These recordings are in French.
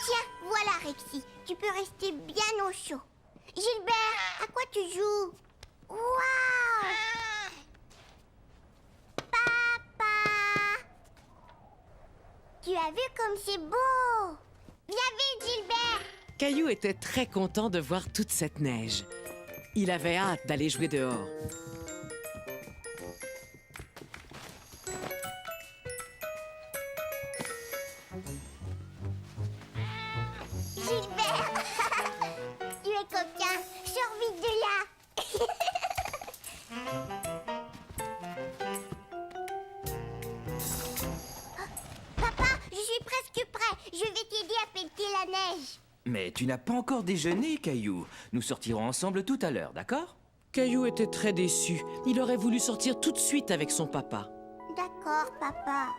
Tiens, voilà Rexy, tu peux rester bien au chaud. Gilbert, à quoi tu joues? Waouh! Papa! Tu as vu comme c'est beau? Viens vite, Gilbert! Caillou était très content de voir toute cette neige. Il avait hâte d'aller jouer dehors. Gilbert! Tu es coquin, sors vite de là! Papa, je suis presque prêt. Je vais t'aider à pelleter la neige. Mais tu n'as pas encore déjeuné, Caillou. Nous sortirons ensemble tout à l'heure, d'accord? Caillou était très déçu. Il aurait voulu sortir tout de suite avec son papa. D'accord, papa.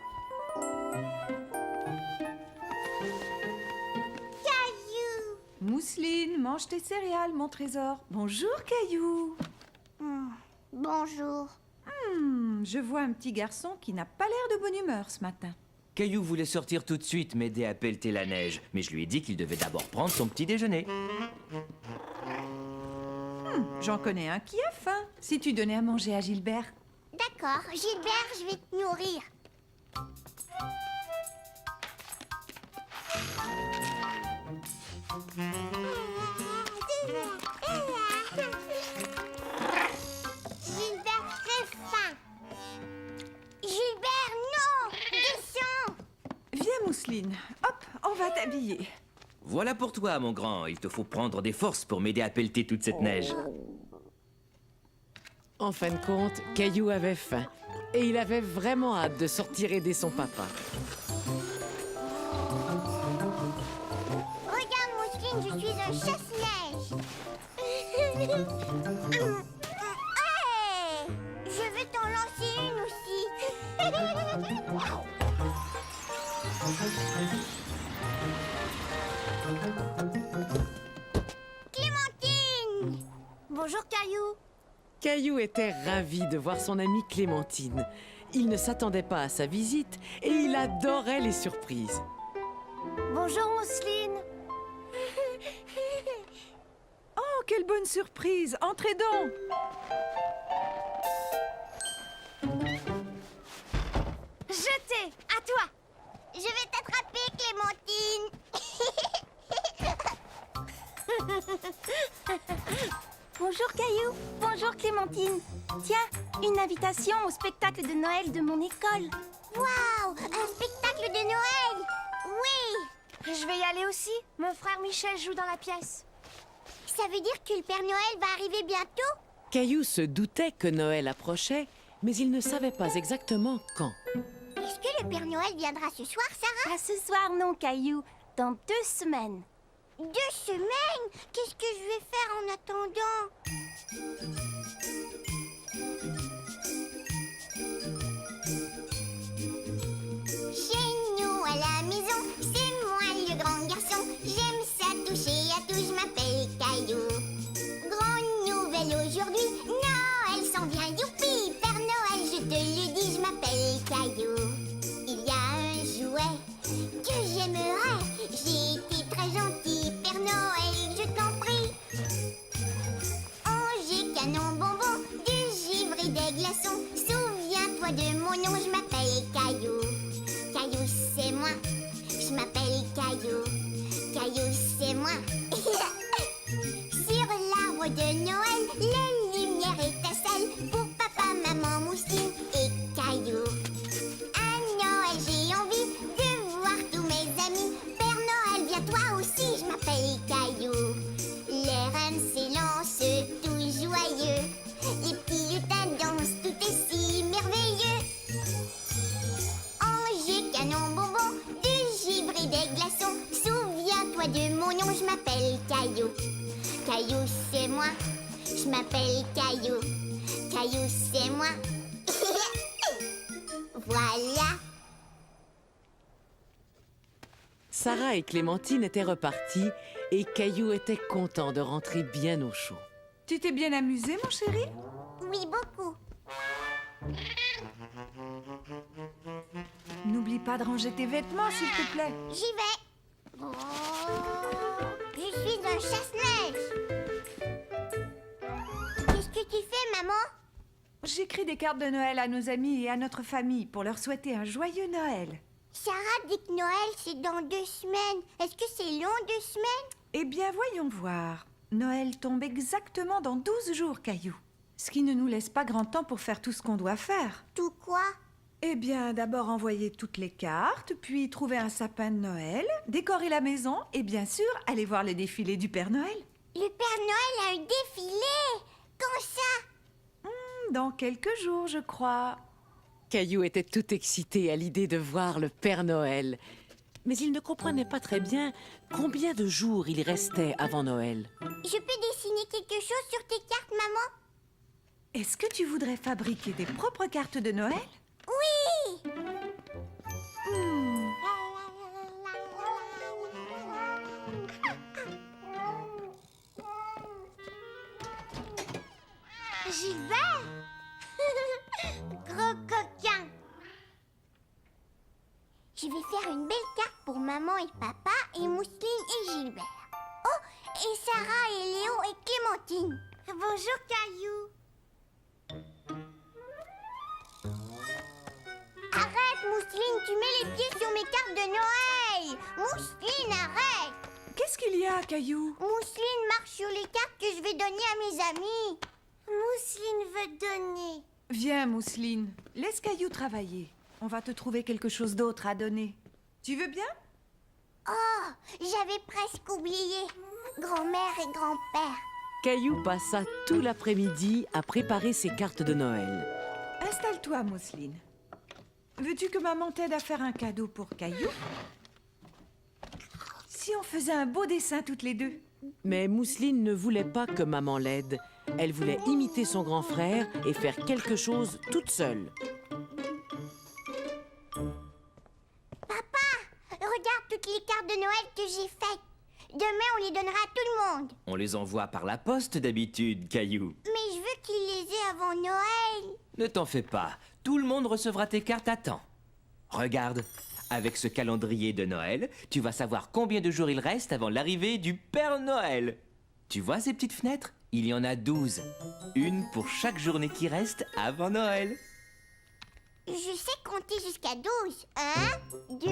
Caillou! Mousseline, mange tes céréales, mon trésor. Bonjour, Caillou. Bonjour. Je vois un petit garçon qui n'a pas l'air de bonne humeur ce matin. Caillou voulait sortir tout de suite m'aider à pelleter la neige, mais je lui ai dit qu'il devait d'abord prendre son petit déjeuner. J'en connais un qui a faim. Si tu donnais à manger à Gilbert. D'accord, Gilbert, je vais te nourrir. Gilbert, très faim. Gilbert, non! Descends! Viens, Mousseline. Hop, on va t'habiller. Voilà pour toi, mon grand. Il te faut prendre des forces pour m'aider à pelleter toute cette neige. En fin de compte, Caillou avait faim. Et il avait vraiment hâte de sortir aider son papa. Regarde, Mousseline, je suis un chasse-neige. Hey! Je veux t'en lancer une aussi. Clémentine! Bonjour, Caillou. Caillou était ravi de voir son amie Clémentine. Il ne s'attendait pas à sa visite et il adorait les surprises. Bonjour, Mousseline. Oh, quelle bonne surprise. Entrez donc. Jeté, à toi. Je vais t'attraper, Clémentine. Bonjour Caillou, bonjour Clémentine. Tiens, une invitation au spectacle de Noël de mon école. Waouh, un spectacle de Noël. Oui. Je vais y aller aussi. Mon frère Michel joue dans la pièce. Ça veut dire que le Père Noël va arriver bientôt? Caillou se doutait que Noël approchait, mais il ne savait pas exactement quand. Est-ce que le Père Noël viendra ce soir, Sarah? Pas ce soir non Caillou, dans 2 semaines. 2 semaines? Qu'est-ce que je vais faire en attendant? Chez nous à la maison, c'est moi le grand garçon. J'aime ça toucher à tout, je m'appelle Caillou. Grande nouvelle aujourd'hui, Noël s'en vient, youpi! Père Noël, je te le dis, je m'appelle Caillou. Il y a un jouet que j'aimerais. J'ai été très gentil, Père Noël, je t'en prie. Oh, j'ai canon bonbon, du givre et des glaçons. Souviens-toi de mon nom, je m'appelle Caillou. Caillou, c'est moi, je m'appelle Caillou. Caillou, c'est moi. Sur l'arbre de Noël, les lumières étincellent pour papa, maman, Mousseline et Caillou. À Noël, j'ai envie de voir tous mes amis. Père Noël, viens toi aussi, je m'appelle Caillou. Les reines s'élancent, tout joyeux. Les petits lutins dansent, tout est si merveilleux. Angers, canon, bonbon, du givre et des glaçons. Souviens-toi de mon nom, je m'appelle Caillou. Caillou, c'est moi, je m'appelle Caillou. Caillou, c'est moi. Voilà. Sarah et Clémentine étaient reparties et Caillou était content de rentrer bien au chaud. Tu t'es bien amusé, mon chéri? Oui, beaucoup. N'oublie pas de ranger tes vêtements, s'il te plaît. J'y vais. Je suis un chasse-neige. Qu'est-ce que tu fais, maman? J'écris des cartes de Noël à nos amis et à notre famille pour leur souhaiter un joyeux Noël. Sarah dit que Noël, c'est dans 2 semaines. Est-ce que c'est long, 2 semaines? Eh bien, voyons voir. Noël tombe exactement dans 12 jours, Caillou. Ce qui ne nous laisse pas grand temps pour faire tout ce qu'on doit faire. Tout quoi? Eh bien, d'abord envoyer toutes les cartes, puis trouver un sapin de Noël, décorer la maison et bien sûr, aller voir le défilé du Père Noël. Le Père Noël a un défilé. Quand ça? Dans quelques jours, je crois. Caillou était tout excité à l'idée de voir le Père Noël. Mais il ne comprenait pas très bien combien de jours il restait avant Noël. Je peux dessiner quelque chose sur tes cartes, maman? Est-ce que tu voudrais fabriquer tes propres cartes de Noël? Oui! J'y vais! Gros coquin! Je vais faire une belle carte pour maman et papa et Mousseline et Gilbert. Oh, et Sarah et Léo et Clémentine. Bonjour Caillou. Arrête Mousseline, tu mets les pieds sur mes cartes de Noël. Mousseline, arrête. Qu'est-ce qu'il y a, Caillou? Mousseline marche sur les cartes que je vais donner à mes amis. Mousseline veut donner. Viens, Mousseline, laisse Caillou travailler. On va te trouver quelque chose d'autre à donner. Tu veux bien? Oh, j'avais presque oublié. Grand-mère et grand-père. Caillou passa tout l'après-midi à préparer ses cartes de Noël. Installe-toi, Mousseline. Veux-tu que maman t'aide à faire un cadeau pour Caillou? Si on faisait un beau dessin toutes les deux? Mais Mousseline ne voulait pas que maman l'aide. Elle voulait imiter son grand frère et faire quelque chose toute seule. Regarde toutes les cartes de Noël que j'ai faites. Demain, on les donnera à tout le monde. On les envoie par la poste d'habitude, Caillou. Mais je veux qu'ils les aient avant Noël. Ne t'en fais pas, tout le monde recevra tes cartes à temps. Regarde, avec ce calendrier de Noël, tu vas savoir combien de jours il reste avant l'arrivée du Père Noël. Tu vois ces petites fenêtres? Il y en a 12. Une pour chaque journée qui reste avant Noël. Je sais compter jusqu'à 12. 1, 2,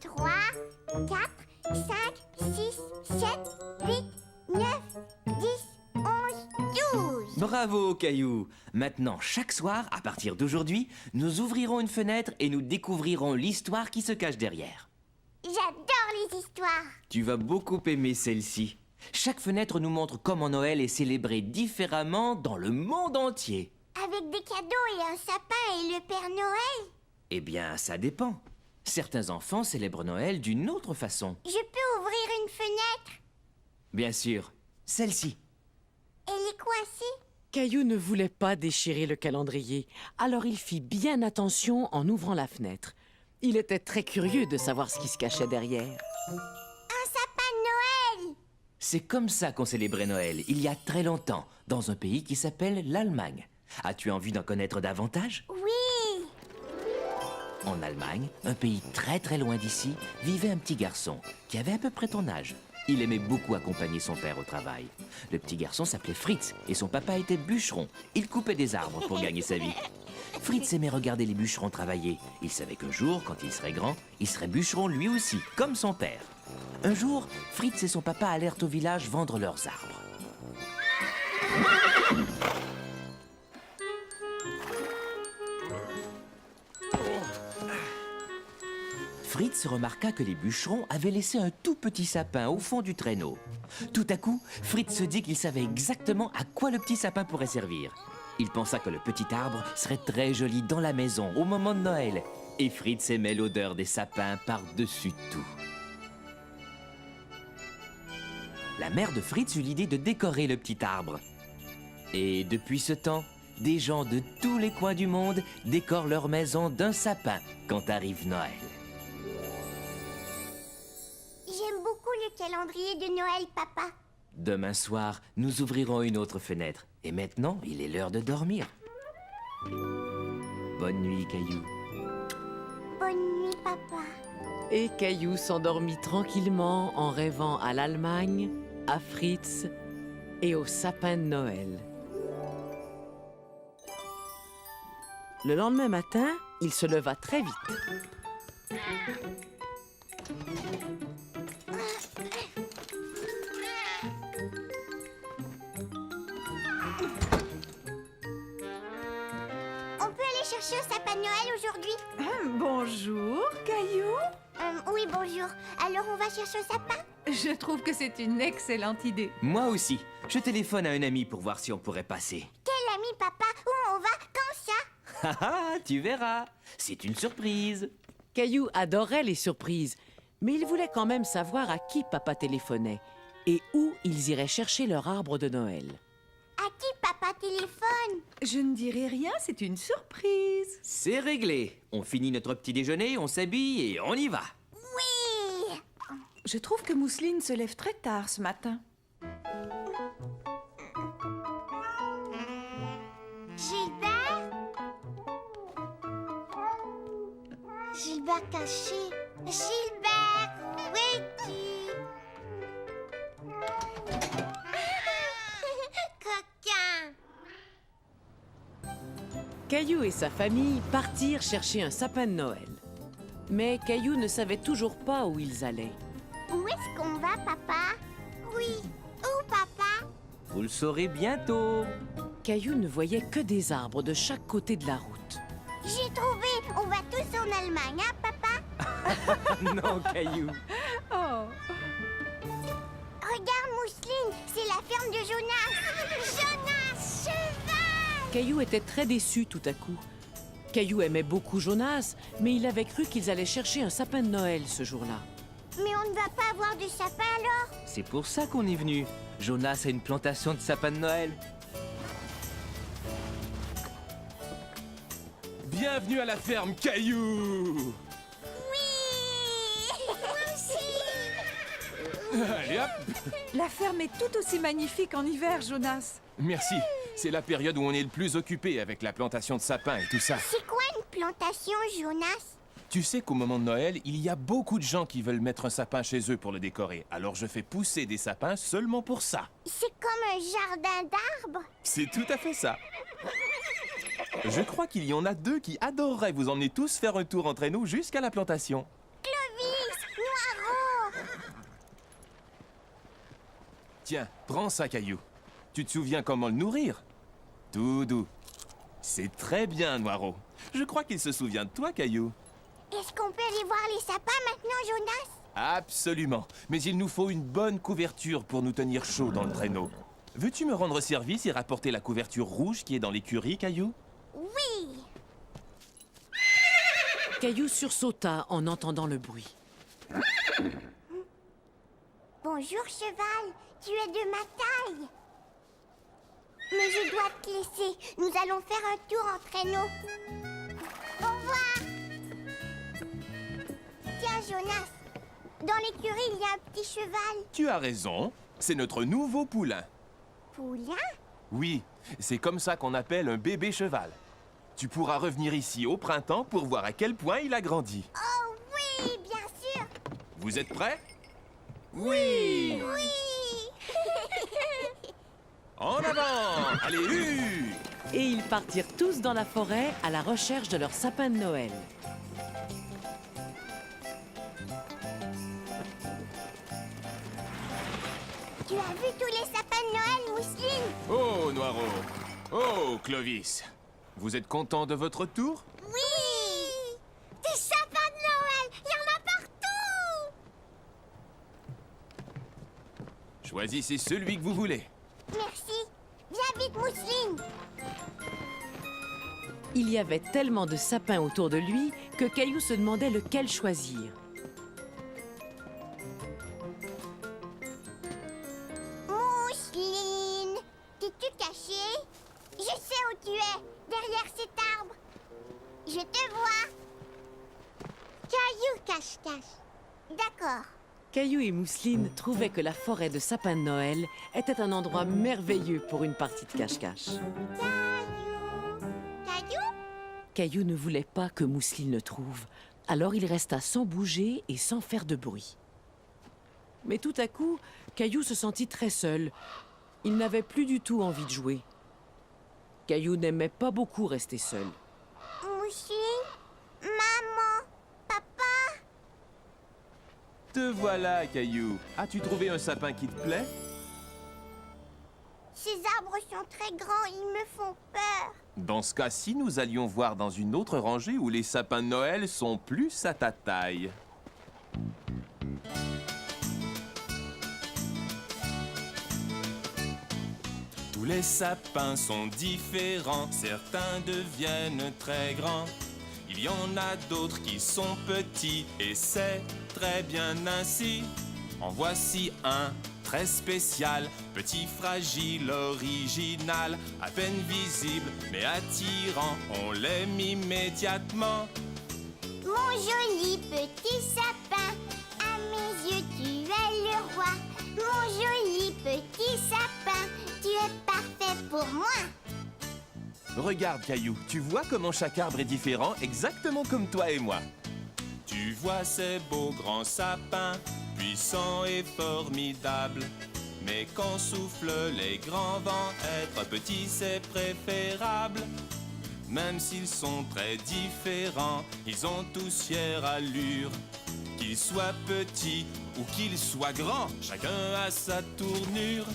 3, 4, 5, 6, 7, 8, 9, 10, 11, 12. Bravo, Caillou. Maintenant, chaque soir, à partir d'aujourd'hui, nous ouvrirons une fenêtre et nous découvrirons l'histoire qui se cache derrière. J'adore les histoires. Tu vas beaucoup aimer celle-ci. Chaque fenêtre nous montre comment Noël est célébré différemment dans le monde entier. Avec des cadeaux et un sapin et le Père Noël. Eh bien, ça dépend. Certains enfants célèbrent Noël d'une autre façon. Je peux ouvrir une fenêtre. Bien sûr, celle-ci. Elle est coincée. Caillou ne voulait pas déchirer le calendrier, alors il fit bien attention en ouvrant la fenêtre. Il était très curieux de savoir ce qui se cachait derrière. Un sapin de Noël. C'est comme ça qu'on célébrait Noël, il y a très longtemps, dans un pays qui s'appelle l'Allemagne. As-tu envie d'en connaître davantage? Oui. En Allemagne, un pays très très loin d'ici, vivait un petit garçon qui avait à peu près ton âge. Il aimait beaucoup accompagner son père au travail. Le petit garçon s'appelait Fritz et son papa était bûcheron. Il coupait des arbres pour gagner sa vie. Fritz aimait regarder les bûcherons travailler. Il savait qu'un jour, quand il serait grand, il serait bûcheron lui aussi, comme son père. Un jour, Fritz et son papa allèrent au village vendre leurs arbres. Fritz remarqua que les bûcherons avaient laissé un tout petit sapin au fond du traîneau. Tout à coup, Fritz se dit qu'il savait exactement à quoi le petit sapin pourrait servir. Il pensa que le petit arbre serait très joli dans la maison au moment de Noël. Et Fritz aimait l'odeur des sapins par-dessus tout. La mère de Fritz eut l'idée de décorer le petit arbre. Et depuis ce temps, des gens de tous les coins du monde décorent leur maison d'un sapin quand arrive Noël. J'aime beaucoup le calendrier de Noël, papa. Demain soir, nous ouvrirons une autre fenêtre. Et maintenant, il est l'heure de dormir. Bonne nuit, Caillou. Bonne nuit, papa. Et Caillou s'endormit tranquillement en rêvant à l'Allemagne, à Fritz et au sapin de Noël. Le lendemain matin, il se leva très vite. On peut aller chercher au sapin de Noël aujourd'hui? Bonjour, Caillou. Oui, bonjour. Alors on va chercher au sapin? Je trouve que c'est une excellente idée. Moi aussi. Je téléphone à un ami pour voir si on pourrait passer. Quel ami, papa? Où on va? Quand ça? Haha, tu verras. C'est une surprise. Caillou adorait les surprises, mais il voulait quand même savoir à qui papa téléphonait et où ils iraient chercher leur arbre de Noël. À qui papa téléphone? Je ne dirai rien, c'est une surprise. C'est réglé. On finit notre petit déjeuner, on s'habille et on y va. Oui! Je trouve que Mousseline se lève très tard ce matin. Gilbert? Gilbert caché. Gilbert, où es-tu? Coquin! Caillou et sa famille partirent chercher un sapin de Noël. Mais Caillou ne savait toujours pas où ils allaient. Où est-ce qu'on va, papa? Oui, où, papa? Vous le saurez bientôt. Caillou ne voyait que des arbres de chaque côté de la route. J'ai trouvé! On va tous en Allemagne, hein, papa? Non, Caillou. Oh, Regarde, Mousseline, c'est la ferme de Jonas! Jonas, cheval! Caillou était très déçu tout à coup. Caillou aimait beaucoup Jonas, mais il avait cru qu'ils allaient chercher un sapin de Noël ce jour-là. Mais on ne va pas avoir de sapin alors? C'est pour ça qu'on est venu. Jonas a une plantation de sapins de Noël. Bienvenue à la ferme Caillou. Oui! Moi aussi! Allez hop. la ferme est tout aussi magnifique en hiver, Jonas. Merci. C'est la période où on est le plus occupé avec la plantation de sapins et tout ça. C'est quoi une plantation, Jonas? Tu sais qu'au moment de Noël, il y a beaucoup de gens qui veulent mettre un sapin chez eux pour le décorer. Alors je fais pousser des sapins seulement pour ça. C'est comme un jardin d'arbres? C'est tout à fait ça. Je crois qu'il y en a deux qui adoreraient vous emmener tous faire un tour entre nous jusqu'à la plantation. Clovis! Noiro! Tiens, prends ça, Caillou. Tu te souviens comment le nourrir? Tout doux. C'est très bien, Noiro. Je crois qu'il se souvient de toi, Caillou. Est-ce qu'on peut aller voir les sapins maintenant, Jonas? Absolument. Mais il nous faut une bonne couverture pour nous tenir chaud dans le traîneau. Veux-tu me rendre service et rapporter la couverture rouge qui est dans l'écurie, Caillou? Oui! Caillou sursauta en entendant le bruit. Bonjour, cheval. Tu es de ma taille. Mais je dois te laisser. Nous allons faire un tour en traîneau. Au revoir. Tiens, Jonas. Dans l'écurie, il y a un petit cheval. Tu as raison. C'est notre nouveau poulain. Poulain? Oui, c'est comme ça qu'on appelle un bébé cheval. Tu pourras revenir ici au printemps pour voir à quel point il a grandi. Oh oui, bien sûr. Vous êtes prêts? Oui! Oui. En avant! Allez, Et ils partirent tous dans la forêt à la recherche de leur sapin de Noël. Tu as vu tous les sapins de Noël, Mousseline? Oh, Noiro! Oh, Clovis! Vous êtes content de votre tour? Oui. Des sapins de Noël. Il y en a partout. Choisissez celui que vous voulez. Merci. Viens vite, Mousseline. Il y avait tellement de sapins autour de lui que Caillou se demandait lequel choisir. Mousseline, t'es-tu cachée? Je sais où tu es, derrière cet arbre. Je te vois. Caillou cache-cache. D'accord. Caillou et Mousseline trouvaient que la forêt de sapins de Noël était un endroit merveilleux pour une partie de cache-cache. Caillou. Caillou? Caillou ne voulait pas que Mousseline le trouve, Alors il resta sans bouger et sans faire de bruit. Mais tout à coup, Caillou se sentit très seul. Il n'avait plus du tout envie de jouer. Caillou n'aimait pas beaucoup rester seul. Mousseline, maman, papa. Te voilà, Caillou. As-tu trouvé un sapin qui te plaît? Ces arbres sont très grands, ils me font peur. Dans ce cas-ci, nous allions voir dans une autre rangée où les sapins de Noël sont plus à ta taille. Tous les sapins sont différents, certains deviennent très grands. Il y en a d'autres qui sont petits et c'est très bien ainsi. En voici un très spécial, petit, fragile, original, à peine visible mais attirant, on l'aime immédiatement. Mon joli petit sapin, à mes yeux tu es le roi. Mon joli petit sapin, tu es parfait pour moi. Regarde, Caillou, tu vois comment chaque arbre est différent, exactement comme toi et moi. Tu vois ces beaux grands sapins, puissants et formidables. Mais quand soufflent les grands vents, être petit c'est préférable. Même s'ils sont très différents, ils ont tous fière allure. Qu'ils soient petits ou qu'ils soient grands, chacun a sa tournure.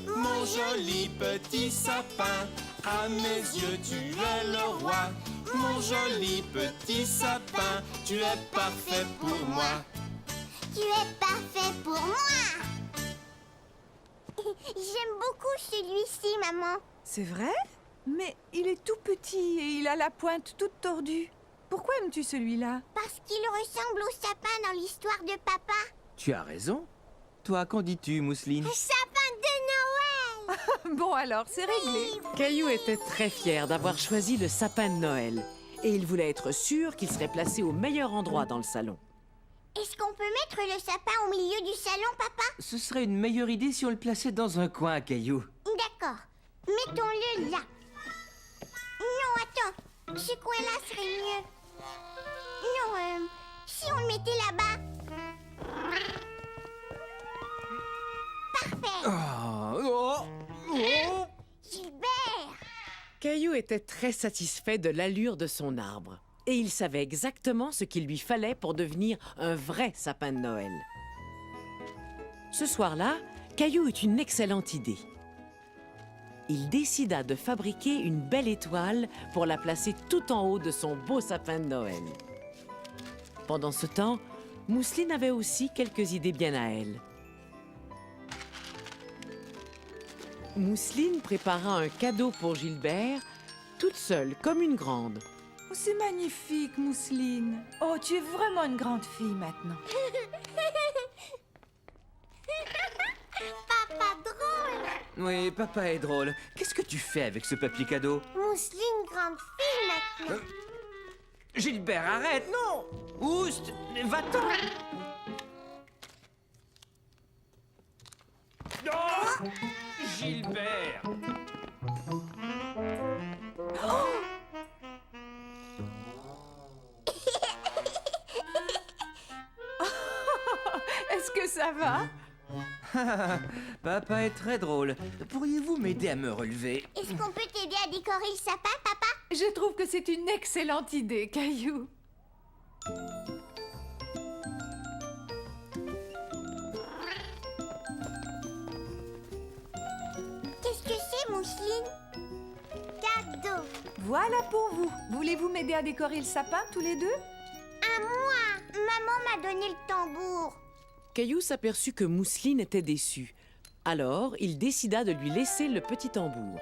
Mon joli petit sapin, à mes yeux tu es le roi. Mon joli petit sapin, tu es parfait pour moi. Tu es parfait pour moi. J'aime beaucoup celui-ci, maman. C'est vrai? Mais il est tout petit et il a la pointe toute tordue. Pourquoi aimes-tu celui-là? Parce qu'il ressemble au sapin dans l'histoire de papa. Tu as raison. Toi, qu'en dis-tu, Mousseline? Sapin de Noël. Bon alors, c'est réglé. Caillou était très fier d'avoir choisi le sapin de Noël. Et il voulait être sûr qu'il serait placé au meilleur endroit dans le salon. Est-ce qu'on peut mettre le sapin au milieu du salon, papa? Ce serait une meilleure idée si on le plaçait dans un coin, Caillou. D'accord. Mettons-le là. Non, attends. Ce coin-là serait mieux. Non, si on le mettait là-bas. Parfait. Gilbert. Caillou était très satisfait de l'allure de son arbre. Et il savait exactement ce qu'il lui fallait pour devenir un vrai sapin de Noël. Ce soir-là, Caillou eut une excellente idée. Il décida de fabriquer une belle étoile pour la placer tout en haut de son beau sapin de Noël. Pendant ce temps, Mousseline avait aussi quelques idées bien à elle. Mousseline prépara un cadeau pour Gilbert, toute seule comme une grande. Oh, c'est magnifique, Mousseline. Oh, tu es vraiment une grande fille maintenant. Papa drôle. Oui, papa est drôle. Qu'est-ce que tu fais avec ce papier cadeau? Mousseline grande fille maintenant. Gilbert, arrête, non! Oust, va-t'en! Oh, Gilbert! Est-ce que ça va? Papa est très drôle. Pourriez-vous m'aider à me relever? Est-ce qu'on peut t'aider à décorer le sapin, papa? Je trouve que c'est une excellente idée, Caillou. Qu'est-ce que c'est, Mousseline? Cadeau. Voilà pour vous. Voulez-vous m'aider à décorer le sapin, tous les deux? À moi. Maman m'a donné le tambour. Caillou s'aperçut que Mousseline était déçue. Alors, il décida de lui laisser le petit tambour.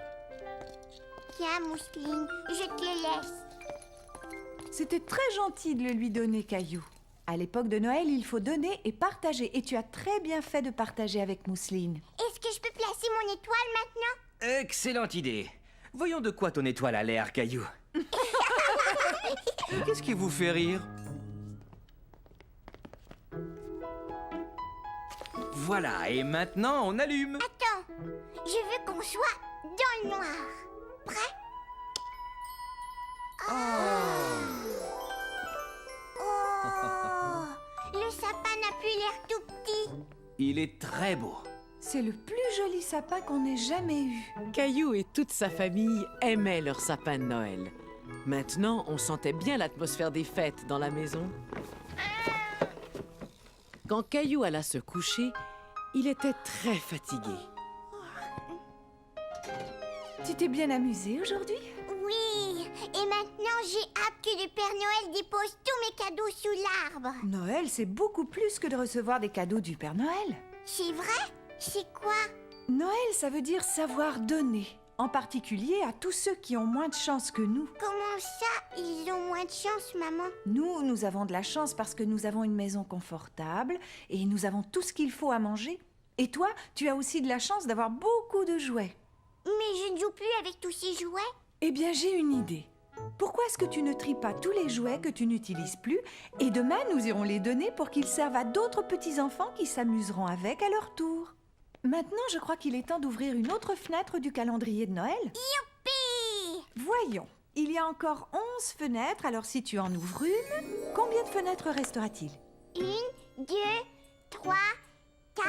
Tiens, Mousseline, je te le laisse. C'était très gentil de le lui donner, Caillou. À l'époque de Noël, il faut donner et partager. Et tu as très bien fait de partager avec Mousseline. Est-ce que je peux placer mon étoile maintenant? Excellente idée. Voyons de quoi ton étoile a l'air, Caillou. Qu'est-ce qui vous fait rire? Voilà, et maintenant on allume. Attends, je veux qu'on soit dans le noir. Prêt? Oh, Il est très beau. C'est le plus joli sapin qu'on ait jamais eu. Caillou et toute sa famille aimaient leur sapin de Noël. Maintenant, on sentait bien l'atmosphère des fêtes dans la maison. Quand Caillou alla se coucher, il était très fatigué. Tu t'es bien amusé aujourd'hui? Oui, et maintenant j'ai hâte que le Père Noël dépose tous mes cadeaux sous l'arbre. Noël, c'est beaucoup plus que de recevoir des cadeaux du Père Noël. C'est vrai? C'est quoi? Noël, ça veut dire savoir donner, en particulier à tous ceux qui ont moins de chance que nous. Comment ça, ils ont moins de chance, maman? Nous avons de la chance parce que nous avons une maison confortable et nous avons tout ce qu'il faut à manger. Et toi, tu as aussi de la chance d'avoir beaucoup de jouets. Mais je ne joue plus avec tous ces jouets. Eh bien, j'ai une idée. Pourquoi est-ce que tu ne tries pas tous les jouets que tu n'utilises plus et demain, nous irons les donner pour qu'ils servent à d'autres petits-enfants qui s'amuseront avec à leur tour. Maintenant, je crois qu'il est temps d'ouvrir une autre fenêtre du calendrier de Noël. Youpi! Voyons, il y a encore 11 fenêtres, alors si tu en ouvres une, combien de fenêtres restera-t-il? 1, 2, 3, 4,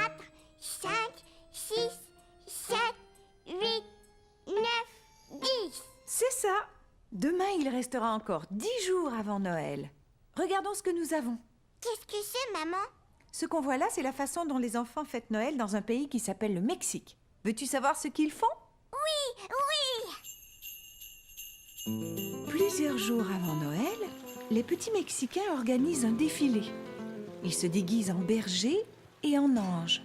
5, 6, 7, 8, 9, 10. C'est ça. Demain, il restera encore 10 jours avant Noël. Regardons ce que nous avons. Qu'est-ce que c'est, maman? Ce qu'on voit là, c'est la façon dont les enfants fêtent Noël dans un pays qui s'appelle le Mexique. Veux-tu savoir ce qu'ils font? Oui! Plusieurs jours avant Noël, les petits Mexicains organisent un défilé. Ils se déguisent en berger et en ange.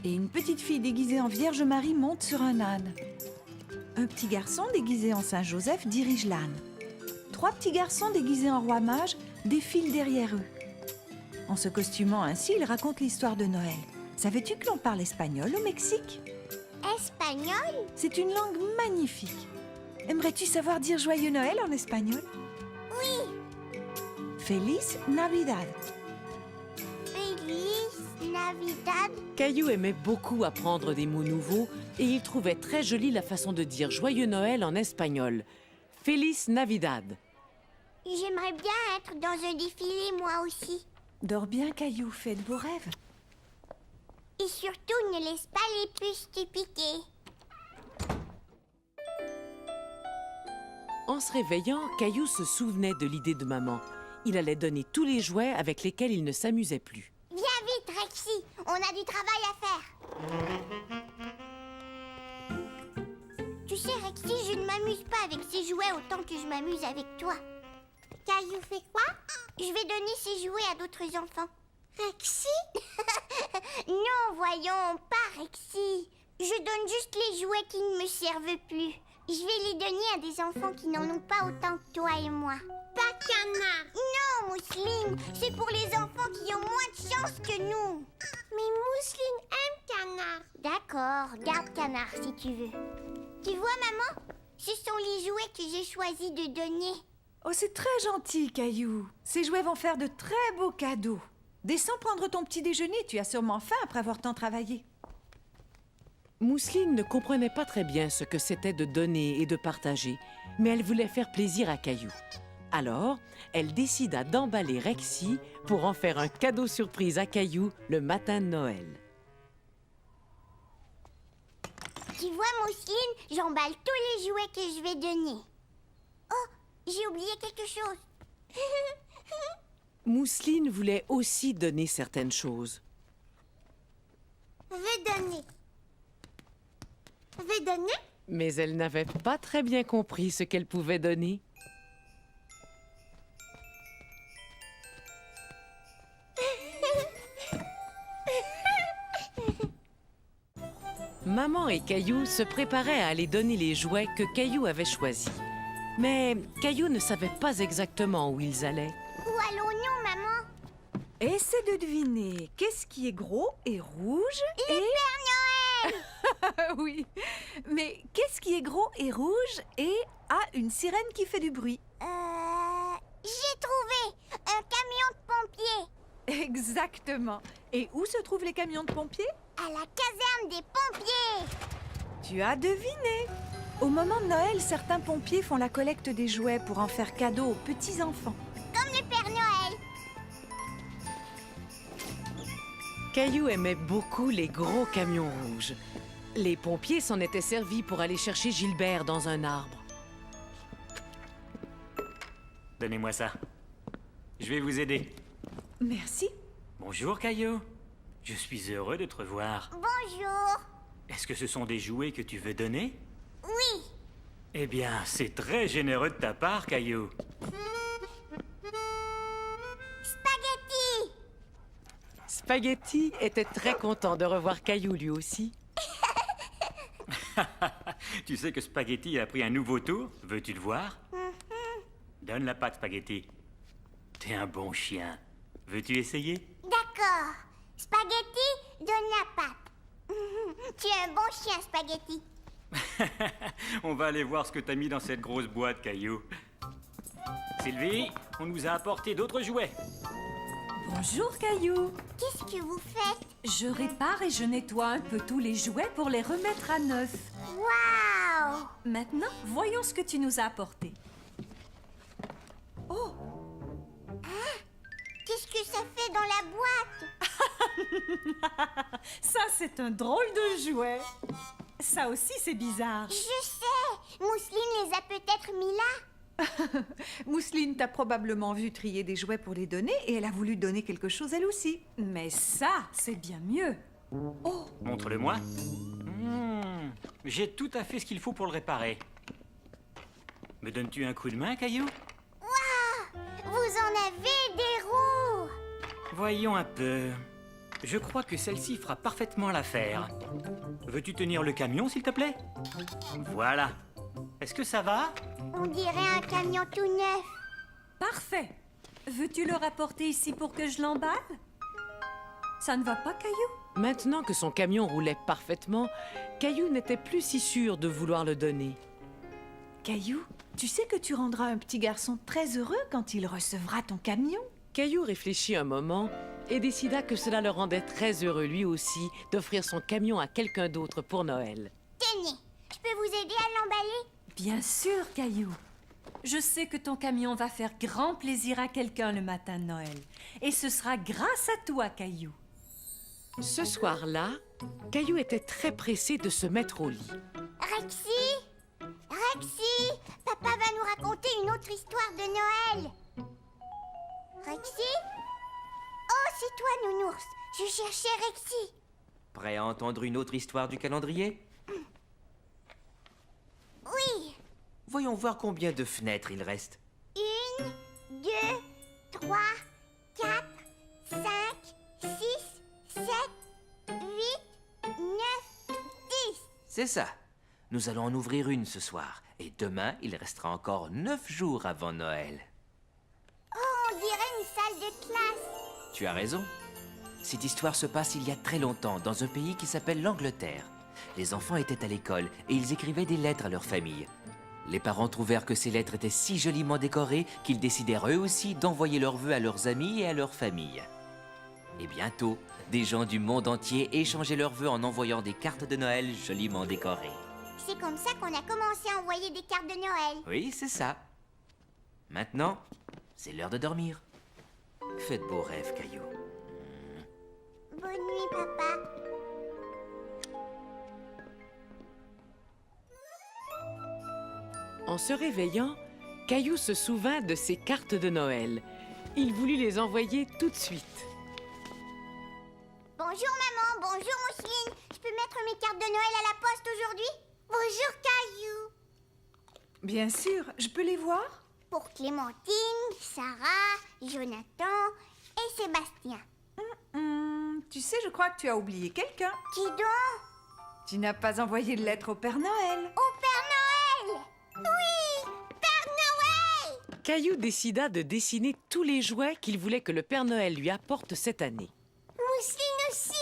Et une petite fille déguisée en Vierge Marie monte sur un âne. Un petit garçon déguisé en Saint Joseph dirige l'âne. 3 petits garçons déguisés en roi mage défilent derrière eux. En se costumant ainsi, ils racontent l'histoire de Noël. Savais-tu que l'on parle espagnol au Mexique? Espagnol? C'est une langue magnifique. Aimerais-tu savoir dire Joyeux Noël en espagnol? Oui! Feliz Navidad. Feliz Navidad? Caillou aimait beaucoup apprendre des mots nouveaux et il trouvait très jolie la façon de dire Joyeux Noël en espagnol. Feliz Navidad. J'aimerais bien être dans un défilé, moi aussi. Dors bien, Caillou, fais de beaux rêves. Et surtout, ne laisse pas les puces te piquer. En se réveillant, Caillou se souvenait de l'idée de maman. Il allait donner tous les jouets avec lesquels il ne s'amusait plus. Viens vite, Rexy, on a du travail à faire. Tu sais, Rexy, je ne m'amuse pas avec ces jouets autant que je m'amuse avec toi. Caillou fait quoi? Je vais donner ces jouets à d'autres enfants. Rexy? Non, voyons, pas Rexy. Je donne juste les jouets qui ne me servent plus. Je vais les donner à des enfants qui n'en ont pas autant que toi et moi. Pas Canard. Non, Mousseline, c'est pour les enfants qui ont moins de chance que nous. Mais Mousseline aime Canard. D'accord, garde Canard si tu veux. Tu vois, maman? Ce sont les jouets que j'ai choisi de donner. Oh, c'est très gentil, Caillou. Ces jouets vont faire de très beaux cadeaux. Descends prendre ton petit déjeuner, tu as sûrement faim après avoir tant travaillé. Mousseline ne comprenait pas très bien ce que c'était de donner et de partager, mais elle voulait faire plaisir à Caillou. Alors, elle décida d'emballer Rexy pour en faire un cadeau surprise à Caillou le matin de Noël. Tu vois, Mousseline, j'emballe tous les jouets que je vais donner. Oh, j'ai oublié quelque chose. Mousseline voulait aussi donner certaines choses. Je vais donner. Je vais donner? Mais elle n'avait pas très bien compris ce qu'elle pouvait donner. Maman et Caillou se préparaient à aller donner les jouets que Caillou avait choisis. Mais Caillou ne savait pas exactement où ils allaient. Où allons-nous, maman? Essaie de deviner qu'est-ce qui est gros et rouge Le Père Noël! Oui, mais qu'est-ce qui est gros et rouge et a une sirène qui fait du bruit? J'ai trouvé un camion de pompiers Exactement. Et où se trouvent les camions de pompiers? à la caserne des pompiers. Tu as deviné. Au moment de Noël, certains pompiers font la collecte des jouets pour en faire cadeau aux petits-enfants. Comme le Père Noël. Caillou aimait beaucoup les gros camions rouges. Les pompiers s'en étaient servis pour aller chercher Gilbert dans un arbre. Donnez-moi ça. Je vais vous aider. Merci. Bonjour, Caillou. Je suis heureux de te revoir. Bonjour. Est-ce que ce sont des jouets que tu veux donner? Oui. Eh bien, c'est très généreux de ta part, Caillou. Spaghetti. Spaghetti était très content de revoir Caillou lui aussi. Tu sais que Spaghetti a pris un nouveau tour? Veux-tu le voir? Donne la patte, Spaghetti. T'es un bon chien. Veux-tu essayer? D'accord. Spaghetti, donne la patte. Tu es un bon chien, Spaghetti. On va aller voir ce que t'as mis dans cette grosse boîte, Caillou. Sylvie, on nous a apporté d'autres jouets. Bonjour, Caillou. Qu'est-ce que vous faites? Je répare et je nettoie un peu tous les jouets pour les remettre à neuf. Waouh! Maintenant, voyons ce que tu nous as apporté. Oh, Qu'est-ce que ça fait dans la boîte? ça c'est un drôle de jouet. Ça aussi c'est bizarre. Je sais! Mousseline les a peut-être mis là. Mousseline t'a probablement vu trier des jouets pour les donner et elle a voulu donner quelque chose elle aussi. Mais ça, c'est bien mieux. Oh, Montre-le-moi. J'ai tout à fait ce qu'il faut pour le réparer. Me donnes-tu un coup de main, Caillou? Vous en avez des roues! Voyons un peu. Je crois que celle-ci fera parfaitement l'affaire. Veux-tu tenir le camion, s'il te plaît? Voilà. Est-ce que ça va? On dirait un camion tout neuf. parfait. Veux-tu le rapporter ici pour que je l'emballe? Ça ne va pas, Caillou? Maintenant que son camion roulait parfaitement, Caillou n'était plus si sûr de vouloir le donner. Caillou, tu sais que tu rendras un petit garçon très heureux quand il recevra ton camion? Caillou réfléchit un moment et décida que cela le rendait très heureux lui aussi d'offrir son camion à quelqu'un d'autre pour Noël. Tenez, je peux vous aider à l'emballer? Bien sûr, Caillou. Je sais que ton camion va faire grand plaisir à quelqu'un le matin de Noël. Et ce sera grâce à toi, Caillou. Ce soir-là, Caillou était très pressé de se mettre au lit. Rexy! Rexy! Papa va nous raconter une autre histoire de Noël. Rexy? Oh, c'est toi, Nounours. Je cherchais Rexy. Prêt à entendre une autre histoire du calendrier? Oui. Voyons voir combien de fenêtres il reste. 1, 2, 3, 4, 5, 6, 7, 8, 9, 10. C'est ça. Nous allons en ouvrir une ce soir. Et demain, il restera encore 9 jours avant Noël. Oh, on dirait une salle de classe. Tu as raison. Cette histoire se passe il y a très longtemps, dans un pays qui s'appelle l'Angleterre. Les enfants étaient à l'école et ils écrivaient des lettres à leur famille. Les parents trouvèrent que ces lettres étaient si joliment décorées qu'ils décidèrent eux aussi d'envoyer leurs vœux à leurs amis et à leur famille. Et bientôt, des gens du monde entier échangeaient leurs vœux en envoyant des cartes de Noël joliment décorées. C'est comme ça qu'on a commencé à envoyer des cartes de Noël. Oui, c'est ça. Maintenant, c'est l'heure de dormir. Fais de beaux rêves, Caillou. Bonne nuit, papa. En se réveillant, Caillou se souvint de ses cartes de Noël. Il voulut les envoyer tout de suite. Bonjour, maman. Bonjour, Mousseline. Je peux mettre mes cartes de Noël à la poste aujourd'hui? Bonjour, Caillou. Bien sûr, je peux les voir? Pour Clémentine, Sarah, Jonathan et Sébastien. Tu sais, je crois que tu as oublié quelqu'un. Qui donc? Tu n'as pas envoyé de lettre au Père Noël. Au Père Noël! Oui! Père Noël! Caillou décida de dessiner tous les jouets qu'il voulait que le Père Noël lui apporte cette année. Mousseline aussi!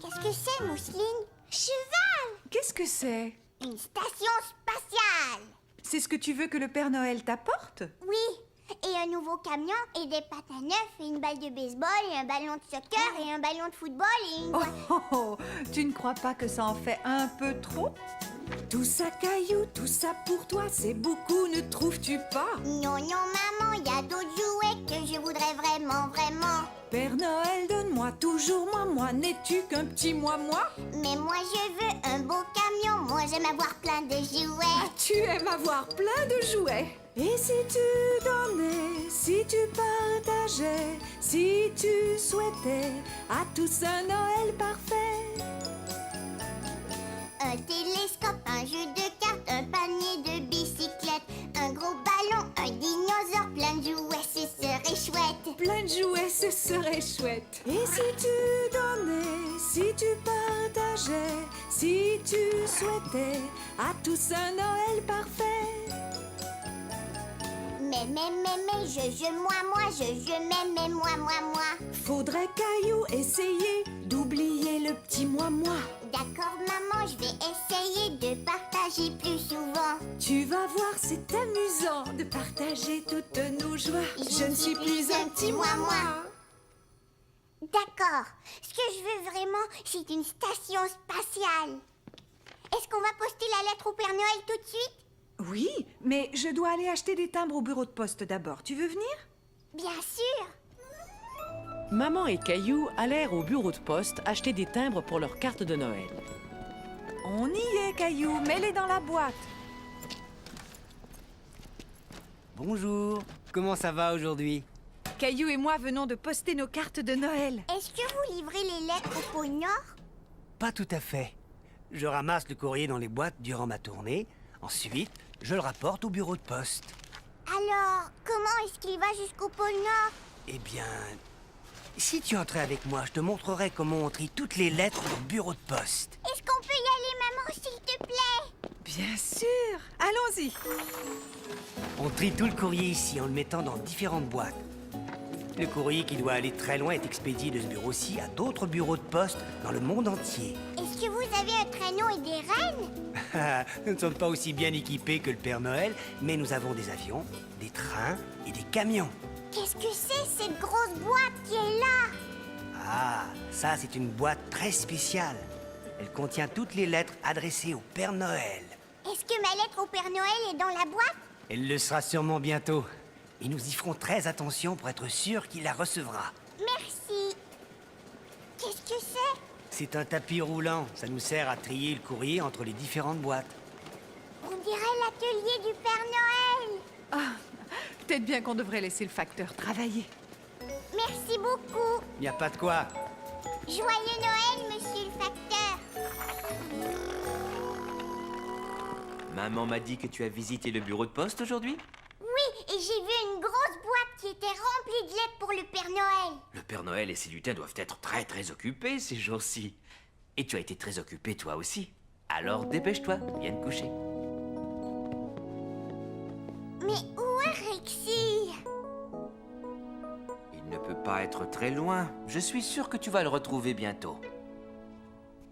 Qu'est-ce que c'est, Mousseline? Cheval! Qu'est-ce que c'est? Une station spatiale! C'est ce que tu veux que le Père Noël t'apporte? Oui! Et un nouveau camion, et des patins neufs, et une balle de baseball, et un ballon de soccer, et un ballon de football, et une... Oh, oh, oh, tu ne crois pas que ça en fait un peu trop? Tout ça, Caillou, tout ça pour toi, c'est beaucoup, ne trouves-tu pas? Non, non, maman, il y a d'autres jouets que je Père Noël, donne-moi toujours moi, n'es-tu qu'un petit moi? Mais moi je veux un beau camion, moi j'aime avoir plein de jouets. Tu aimes avoir plein de jouets. Et si tu donnais, si tu partageais, si tu souhaitais à tous un Noël parfait. Un télescope, un jeu de cartes, un panier de bicyclettes, un gros ballon, un dinosaure, plein de jouets, ce serait chouette. Plein de jouets, ce serait chouette. Et si tu donnais, si tu partageais, si tu souhaitais à tous un Noël parfait. Mais, je, moi, je, moi. Faudrait Caillou essayer d'oublier le petit moi. D'accord, maman, je vais essayer de partager plus souvent. Tu vas voir, c'est amusant de partager toutes nos joies. Je ne suis plus un petit moi. D'accord. Ce que je veux vraiment, c'est une station spatiale. Est-ce qu'on va poster la lettre au Père Noël tout de suite? Oui, mais je dois aller acheter des timbres au bureau de poste d'abord. Tu veux venir? Bien sûr. Maman et Caillou allèrent au bureau de poste acheter des timbres pour leur carte de Noël. On y est, Caillou. Mets-les dans la boîte. Bonjour, comment ça va aujourd'hui? Caillou et moi venons de poster nos cartes de Noël. Est-ce que vous livrez les lettres au pôle Nord? Pas tout à fait. Je ramasse le courrier dans les boîtes durant ma tournée. Ensuite, je le rapporte au bureau de poste. Alors, comment est-ce qu'il va jusqu'au pôle Nord? Eh bien, si tu entrais avec moi, je te montrerai comment on trie toutes les lettres au bureau de poste. Est-ce qu'on peut y aller, maman, s'il te plaît? Bien sûr. Allons-y. On trie tout le courrier ici en le mettant dans différentes boîtes. Le courrier qui doit aller très loin est expédié de ce bureau-ci à d'autres bureaux de poste dans le monde entier. Est-ce que vous avez un traîneau et des rennes? Nous ne sommes pas aussi bien équipés que le Père Noël, mais nous avons des avions, des trains et des camions. Qu'est-ce que c'est, cette grosse boîte qui est là? Ah, ça c'est une boîte très spéciale. Elle contient toutes les lettres adressées au Père Noël. Est-ce que ma lettre au Père Noël est dans la boîte? Elle le sera sûrement bientôt. Et nous y ferons très attention pour être sûrs qu'il la recevra. Merci. Qu'est-ce que c'est? C'est un tapis roulant. Ça nous sert à trier le courrier entre les différentes boîtes. On dirait l'atelier du Père Noël. Peut-être bien qu'on devrait laisser le facteur travailler. Merci beaucoup. Il n'y a pas de quoi. Joyeux Noël, monsieur le facteur. Maman m'a dit que tu as visité le bureau de poste aujourd'hui? Oui, et j'ai vu une grosse boîte qui était remplie de lettres pour le Père Noël. Le Père Noël et ses lutins doivent être très très occupés ces jours-ci. Et tu as été très occupé toi aussi. Alors dépêche-toi, viens te coucher. Mais où est Rexy? Il ne peut pas être très loin. Je suis sûr que tu vas le retrouver bientôt.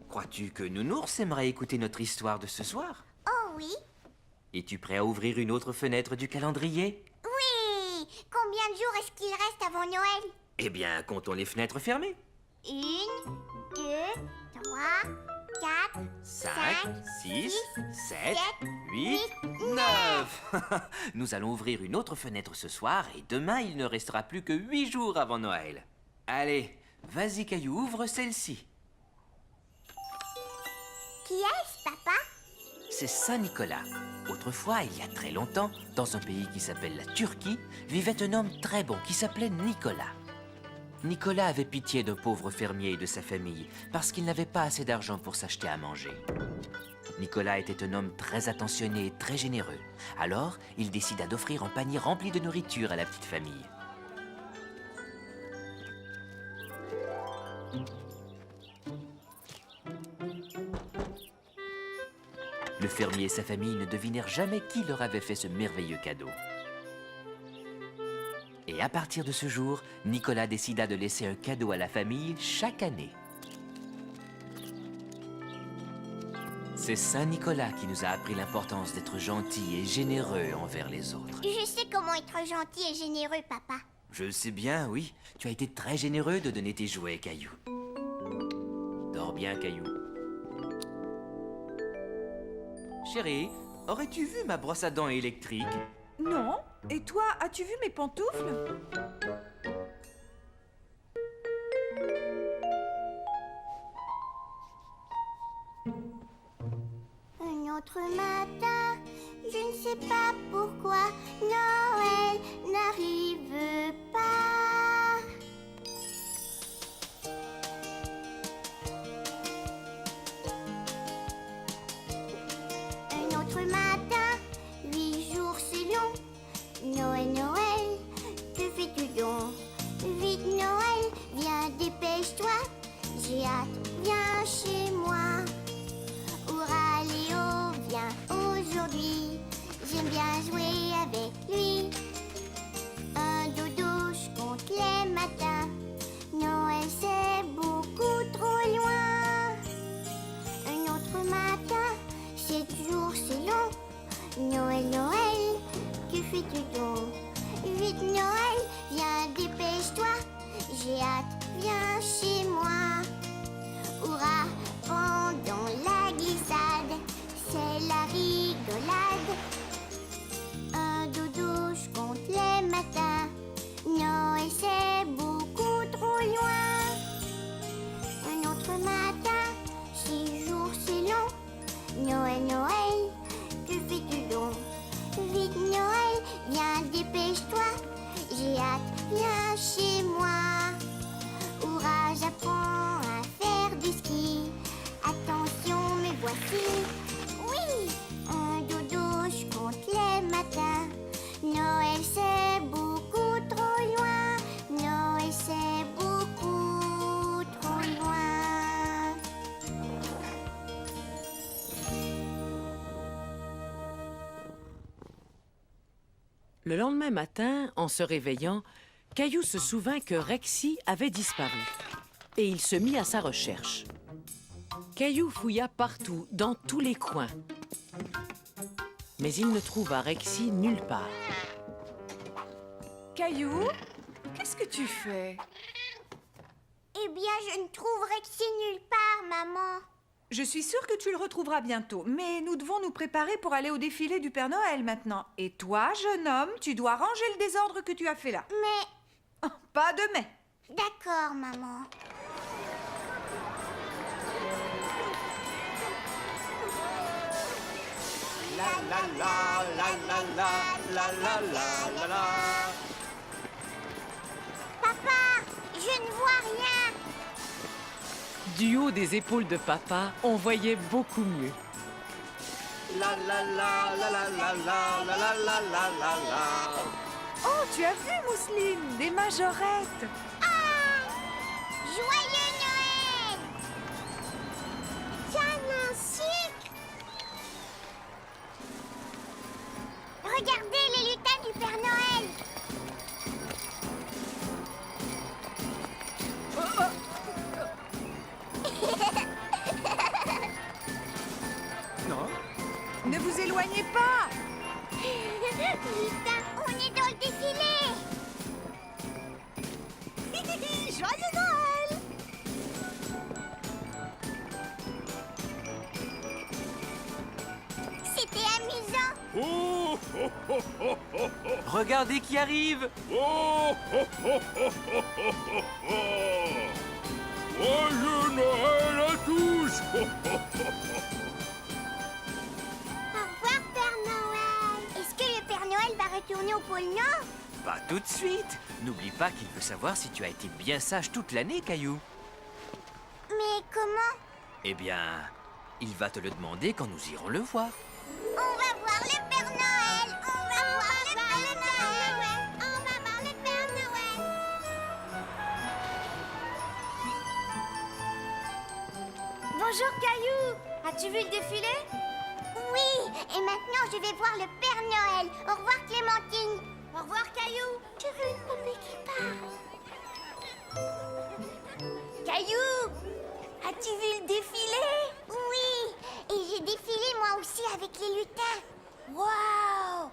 Crois-tu que Nounours aimerait écouter notre histoire de ce soir? Oh oui. Es-tu prêt à ouvrir une autre fenêtre du calendrier? Oui. Combien de jours est-ce qu'il reste avant Noël? Eh bien, comptons les fenêtres fermées. 1, 2, 3, 4, 5, 6, 7, 7, 8, 9. Nous allons ouvrir une autre fenêtre ce soir et demain, il ne restera plus que 8 jours avant Noël. Allez, vas-y Caillou, ouvre celle-ci. Qui est-ce, papa? C'est Saint-Nicolas. Autrefois, il y a très longtemps, dans un pays qui s'appelle la Turquie, vivait un homme très bon qui s'appelait Nicolas. Nicolas avait pitié d'un pauvre fermier et de sa famille parce qu'il n'avait pas assez d'argent pour s'acheter à manger. Nicolas était un homme très attentionné et très généreux. Alors, il décida d'offrir un panier rempli de nourriture à la petite famille. Le fermier et sa famille ne devinèrent jamais qui leur avait fait ce merveilleux cadeau. Et à partir de ce jour, Nicolas décida de laisser un cadeau à la famille chaque année. C'est Saint Nicolas qui nous a appris l'importance d'être gentil et généreux envers les autres. Je sais comment être gentil et généreux, papa. Je le sais bien, oui. Tu as été très généreux de donner tes jouets, Caillou. Dors bien, Caillou. Chérie, aurais-tu vu ma brosse à dents électrique? Non. Et toi, as-tu vu mes pantoufles? j'ai hâte, viens chez moi. Hurrah, j'apprends à faire du ski. Attention, me voici. Oui, un dodo, je compte les matins. Noël, c'est beaucoup trop loin. Noël, c'est beaucoup trop loin. Le lendemain matin, en se réveillant, Caillou se souvint que Rexy avait disparu. Et il se mit à sa recherche. Caillou fouilla partout, dans tous les coins. Mais il ne trouva Rexy nulle part. Caillou, qu'est-ce que tu fais? Eh bien, je ne trouve Rexy nulle part, maman. Je suis sûre que tu le retrouveras bientôt, mais nous devons nous préparer pour aller au défilé du Père Noël maintenant. Et toi, jeune homme, tu dois ranger le désordre que tu as fait là. Mais... Oh, pas de mais. D'accord, maman. Papa, je ne vois rien. Du haut des épaules de papa, on voyait beaucoup mieux. Oh, tu as vu, Mousseline, des majorettes. Joyeux Noël! Tiens, un sucre! Regardez les lutins du Père Noël! Ne vous éloignez pas. Lutin, on est dans le défilé! Joyeux Noël! C'était amusant! Regardez qui arrive! Joyeux Noël à tous! Au revoir, Père Noël! Est-ce que le Père Noël va retourner au pôle Nord? Pas tout de suite. N'oublie pas qu'il veut savoir si tu as été bien sage toute l'année, Caillou. Mais comment? Eh bien, il va te le demander quand nous irons le voir. On va voir le Père Noël! On va voir le Père Noël! On va voir le Père Noël! Bonjour Caillou. As-tu vu le défilé? Oui, et maintenant je vais voir le Père Noël. Au revoir Clémentine. Au revoir Caillou. Je veux une poupée qui parle. Caillou, as-tu vu le défilé? Oui, et j'ai défilé moi aussi avec les lutins. Waouh!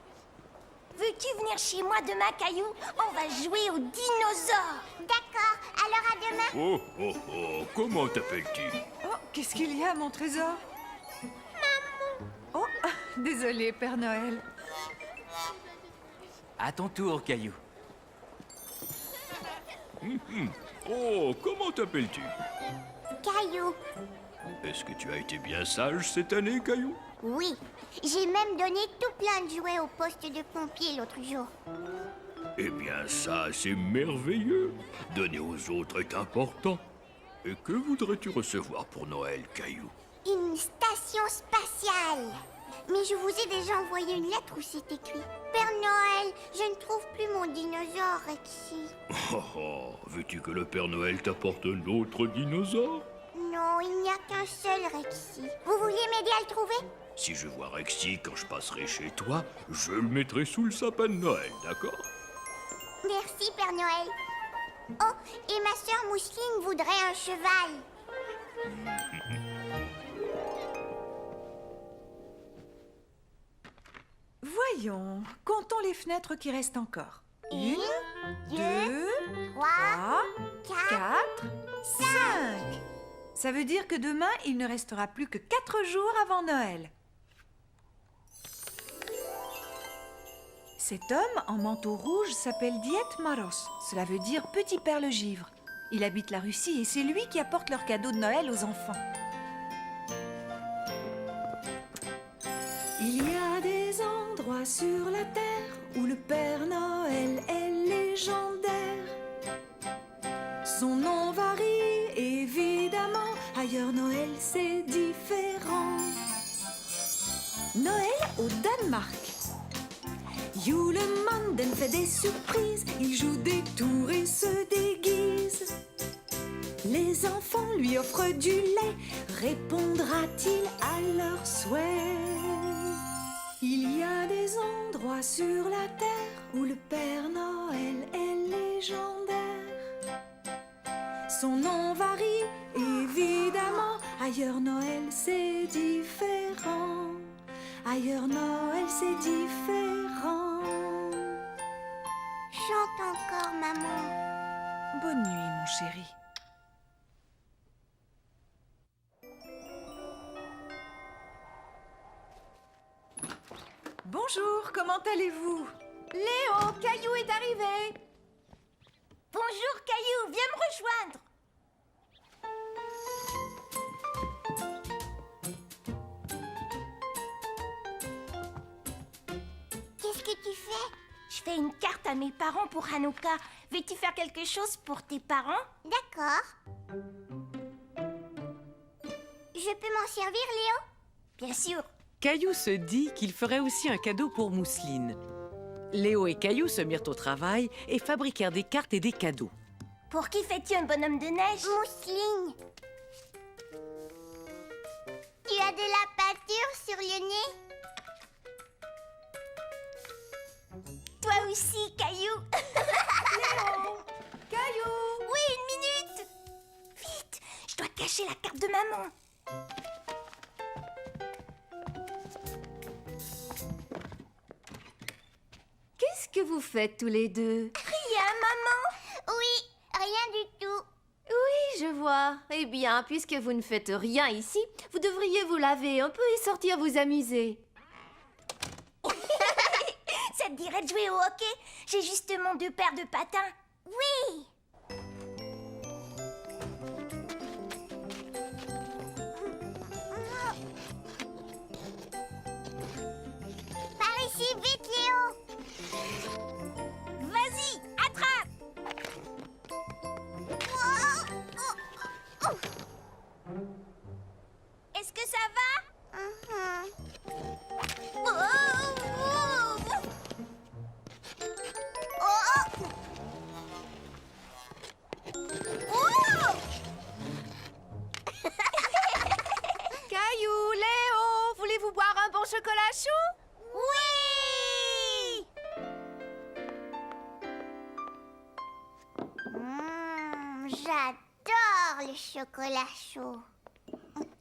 Veux-tu venir chez moi demain, Caillou? On va jouer aux dinosaures. D'accord, alors à demain. Oh, oh, oh, comment t'appelles-tu? Oh, qu'est-ce qu'il y a, mon trésor? Maman. Oh, désolé, Père Noël. À ton tour, Caillou. Oh, comment t'appelles-tu? Caillou. Est-ce que tu as été bien sage cette année, Caillou? Oui, j'ai même donné tout plein de jouets au poste de pompier l'autre jour. Eh bien, ça, c'est merveilleux. Donner aux autres est important. Et que voudrais-tu recevoir pour Noël, Caillou? Une station spatiale. Mais je vous ai déjà envoyé une lettre où c'est écrit « Père Noël, je ne trouve plus mon dinosaure, Rexy. Oh, oh, veux-tu que le Père Noël t'apporte un autre dinosaure? » Non, il n'y a qu'un seul, Rexy. Vous vouliez m'aider à le trouver? Si je vois Rexy quand je passerai chez toi, je le mettrai sous le sapin de Noël, d'accord? Merci, Père Noël. Oh, et ma sœur Mousseline voudrait un cheval. Voyons, comptons les fenêtres qui restent encore. Une, deux, 3, trois, 4, quatre, 5. Ça veut dire que demain, il ne restera plus que 4 jours avant Noël. Cet homme en manteau rouge s'appelle Diet Maros. Cela veut dire petit père le givre. Il habite la Russie et c'est lui qui apporte leurs cadeaux de Noël aux enfants. Il y a des endroits sur la terre où le Père Noël est légende. fait des surprises, il joue des tours et se déguise. Les enfants lui offrent du lait, répondra-t-il à leurs souhaits? Il y a des endroits sur la terre où le Père Noël est légendaire. Son nom varie, évidemment. Ailleurs, Noël, c'est différent. Ailleurs, Noël, c'est différent. Chante encore, maman. Bonne nuit, mon chéri. Bonjour, comment allez-vous? Léo, Caillou est arrivé. Bonjour Caillou, viens me rejoindre. Qu'est-ce que tu fais? Je fais une carte à mes parents pour Hanouka. Veux-tu faire quelque chose pour tes parents? D'accord. Je peux m'en servir, Léo? Bien sûr. Caillou se dit qu'il ferait aussi un cadeau pour Mousseline. Léo et Caillou se mirent au travail et fabriquèrent des cartes et des cadeaux. Pour qui fais-tu un bonhomme de neige? Mousseline. Tu as de la peinture sur le nez? Toi aussi, Caillou. Léo! Caillou! Oui, une minute. Vite, je dois cacher la carte de maman. Qu'est-ce que vous faites tous les deux? Rien, maman. Oui, rien du tout. Oui, je vois. Eh bien, puisque vous ne faites rien ici, vous devriez vous laver un peu et sortir vous amuser. Ça te dirait de jouer au hockey? J'ai justement 2 paires de patins. Oui. Par ici, vite, Léo. Vas-y, attrape. Est-ce que ça va? Oh, Caillou, Léo, voulez-vous boire un bon chocolat chaud? Oui. J'adore le chocolat chaud.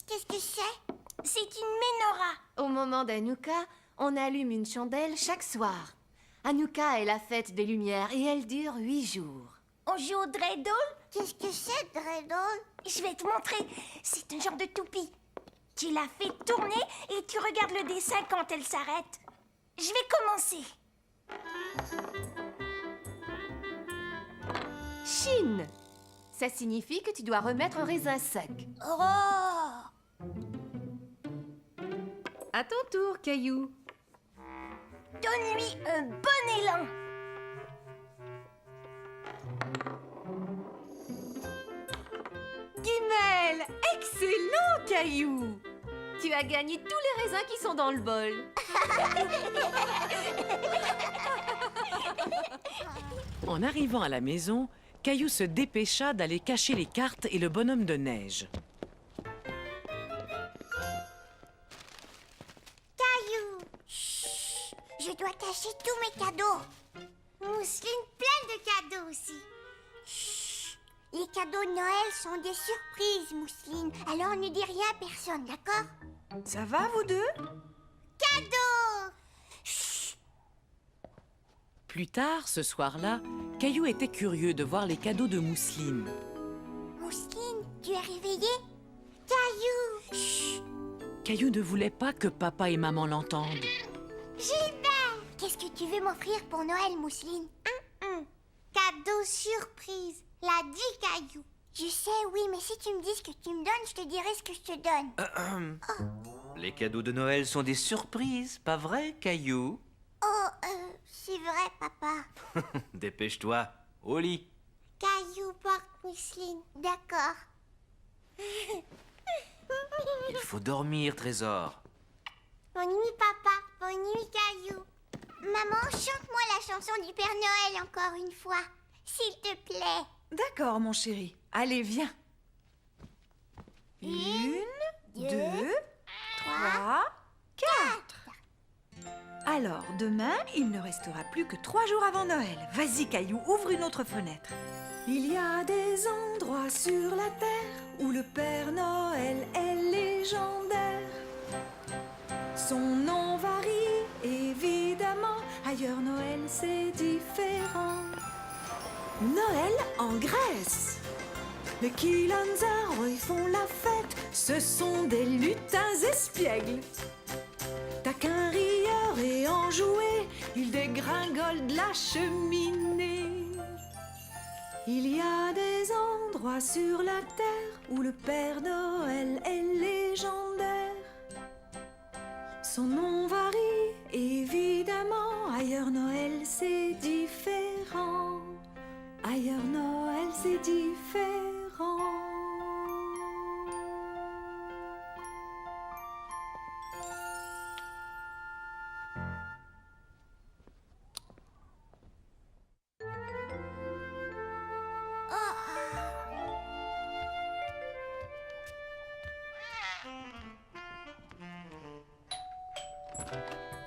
Qu'est-ce que c'est? c'est une menorah. Au moment d'Hanouka, on allume une chandelle chaque soir. Hanouka est la fête des lumières et elle dure 8 jours. On joue au dreidel? Qu'est-ce que c'est, dreidel? Je vais te montrer. C'est un genre de toupie. Tu la fais tourner et tu regardes le dessin quand elle s'arrête. Je vais commencer. Chine. Ça signifie que tu dois remettre un raisin sec. Oh! À ton tour, Caillou. Donne-lui un bon élan. Guimel, excellent, Caillou. Tu as gagné tous les raisins qui sont dans le bol. En arrivant à la maison, Caillou se dépêcha d'aller cacher les cartes et le bonhomme de neige. Caillou. Chut. Je dois cacher tous mes cadeaux. Mousseline, plein de cadeaux aussi. Chut. Les cadeaux de Noël sont des surprises, Mousseline. Alors ne dis rien à personne, d'accord? Ça va, vous deux? Cadeaux. Plus tard, ce soir-là, Caillou était curieux de voir les cadeaux de Mousseline. Mousseline, tu es réveillée? Caillou. Chut. Caillou ne voulait pas que papa et maman l'entendent. J'y vais. Qu'est-ce que tu veux m'offrir pour Noël, Mousseline? Cadeau surprise. L'a dit Caillou. Je sais, oui, mais si tu me dis ce que tu me donnes, je te dirai ce que je te donne. Les cadeaux de Noël sont des surprises, pas vrai, Caillou? C'est vrai, papa. Dépêche-toi, au lit. Caillou porte Mousseline. D'accord. Il faut dormir, Trésor. Bonne nuit, papa. Bonne nuit, Caillou. Maman, chante-moi la chanson du Père Noël encore une fois, s'il te plaît. D'accord, mon chéri. Allez, viens. Une, deux, trois, quatre. Alors, demain, il ne restera plus que 3 jours avant Noël. Vas-y, Caillou, ouvre une autre fenêtre. Il y a des endroits sur la terre où le Père Noël est légendaire. Son nom varie, évidemment. Ailleurs, Noël, c'est différent. Noël en Grèce. Les Kilanzars, ils font la fête. Ce sont des lutins espiègles. Taquin, rieur et enjoué, ils dégringolent de la cheminée. Il y a des endroits sur la terre où le Père Noël est légendaire. Son nom varie, évidemment. Ailleurs, Noël, c'est différent. Ailleurs, Noël, c'est différent.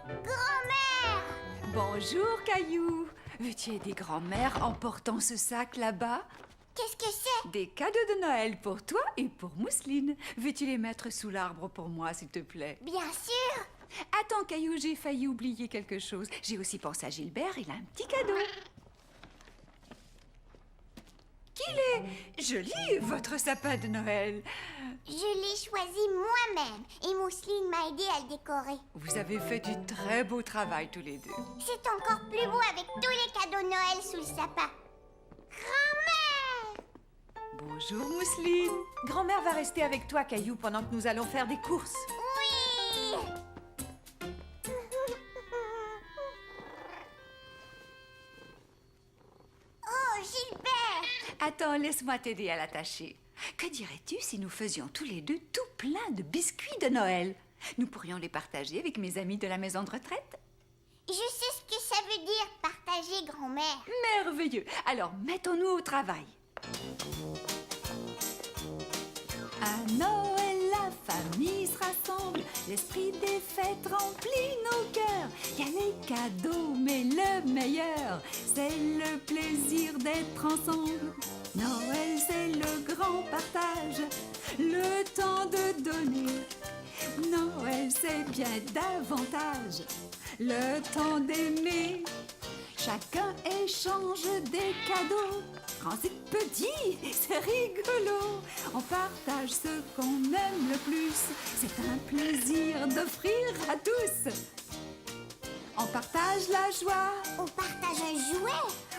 Grand-mère! Bonjour, Caillou. Veux-tu aider grand-mère en portant ce sac là-bas? Qu'est-ce que c'est? Des cadeaux de Noël pour toi et pour Mousseline. Veux-tu les mettre sous l'arbre pour moi, s'il te plaît? Bien sûr! Attends, Caillou, j'ai failli oublier quelque chose. J'ai aussi pensé à Gilbert, il a un petit cadeau. Qu'il est joli, votre sapin de Noël. Je l'ai choisi moi-même et Mousseline m'a aidé à le décorer. Vous avez fait du très beau travail tous les deux. C'est encore plus beau avec tous les cadeaux de Noël sous le sapin. Grand-mère! Bonjour, Mousseline. Grand-mère va rester avec toi, Caillou, pendant que nous allons faire des courses. Oui! Oh, Gilbert! Attends, laisse-moi t'aider à l'attacher. Que dirais-tu si nous faisions tous les deux tout plein de biscuits de Noël? Nous pourrions les partager avec mes amis de la maison de retraite. Je sais ce que ça veut dire, partager, grand-mère. Merveilleux. Alors, mettons-nous au travail. À Noël, la famille se rassemble. L'esprit des fêtes remplit nos cœurs. Il y a les cadeaux, mais le meilleur, c'est le plaisir d'être ensemble. Noël, c'est le grand partage, le temps de donner. Noël, c'est bien davantage le temps d'aimer. Chacun échange des cadeaux, grands et petits, c'est rigolo. On partage ce qu'on aime le plus, c'est un plaisir d'offrir à tous. On partage la joie, On partage un jouet.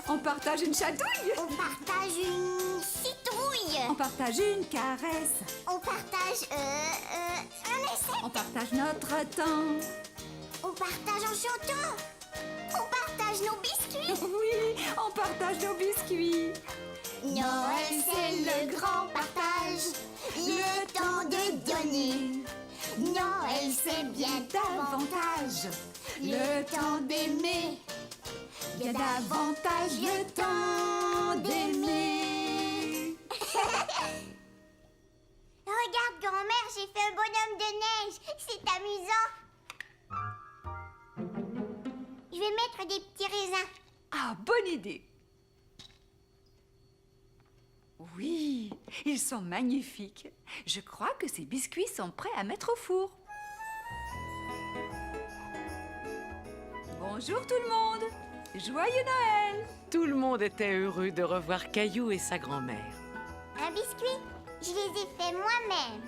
on partage une chatouille, On partage une citrouille. on partage une caresse, On partage un essai. on partage notre temps. On partage en chantant. On partage nos biscuits. Oui, on partage nos biscuits. Noël, c'est le grand partage. Le temps de donner. Noël, c'est bien davantage. Le temps d'aimer. Bien davantage le temps d'aimer. Regarde, grand-mère, j'ai fait un bonhomme de neige. C'est amusant. Je vais mettre des petits raisins. Ah, bonne idée. Oui, ils sont magnifiques. Je crois que ces biscuits sont prêts à mettre au four. Bonjour tout le monde. Joyeux Noël. Tout le monde était heureux de revoir Caillou et sa grand-mère. Un biscuit, je les ai faits moi-même.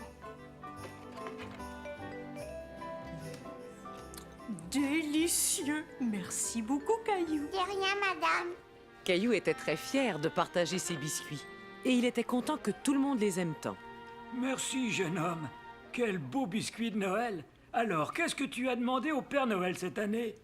Délicieux. Merci beaucoup, Caillou. De rien, madame. Caillou était très fier de partager ses biscuits. Et il était content que tout le monde les aime tant. Merci, jeune homme. Quel beau biscuit de Noël. Alors, qu'est-ce que tu as demandé au Père Noël cette année?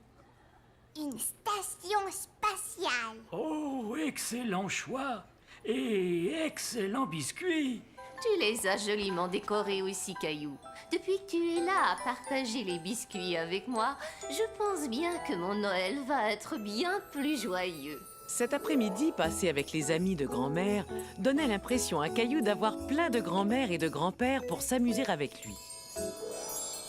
Une station spatiale. Oh, excellent choix. Et excellent biscuit. Tu les as joliment décorés aussi, Caillou. Depuis que tu es là à partager les biscuits avec moi, je pense bien que mon Noël va être bien plus joyeux. Cet après-midi passé avec les amis de grand-mère donnait l'impression à Caillou d'avoir plein de grand-mères et de grands-pères pour s'amuser avec lui.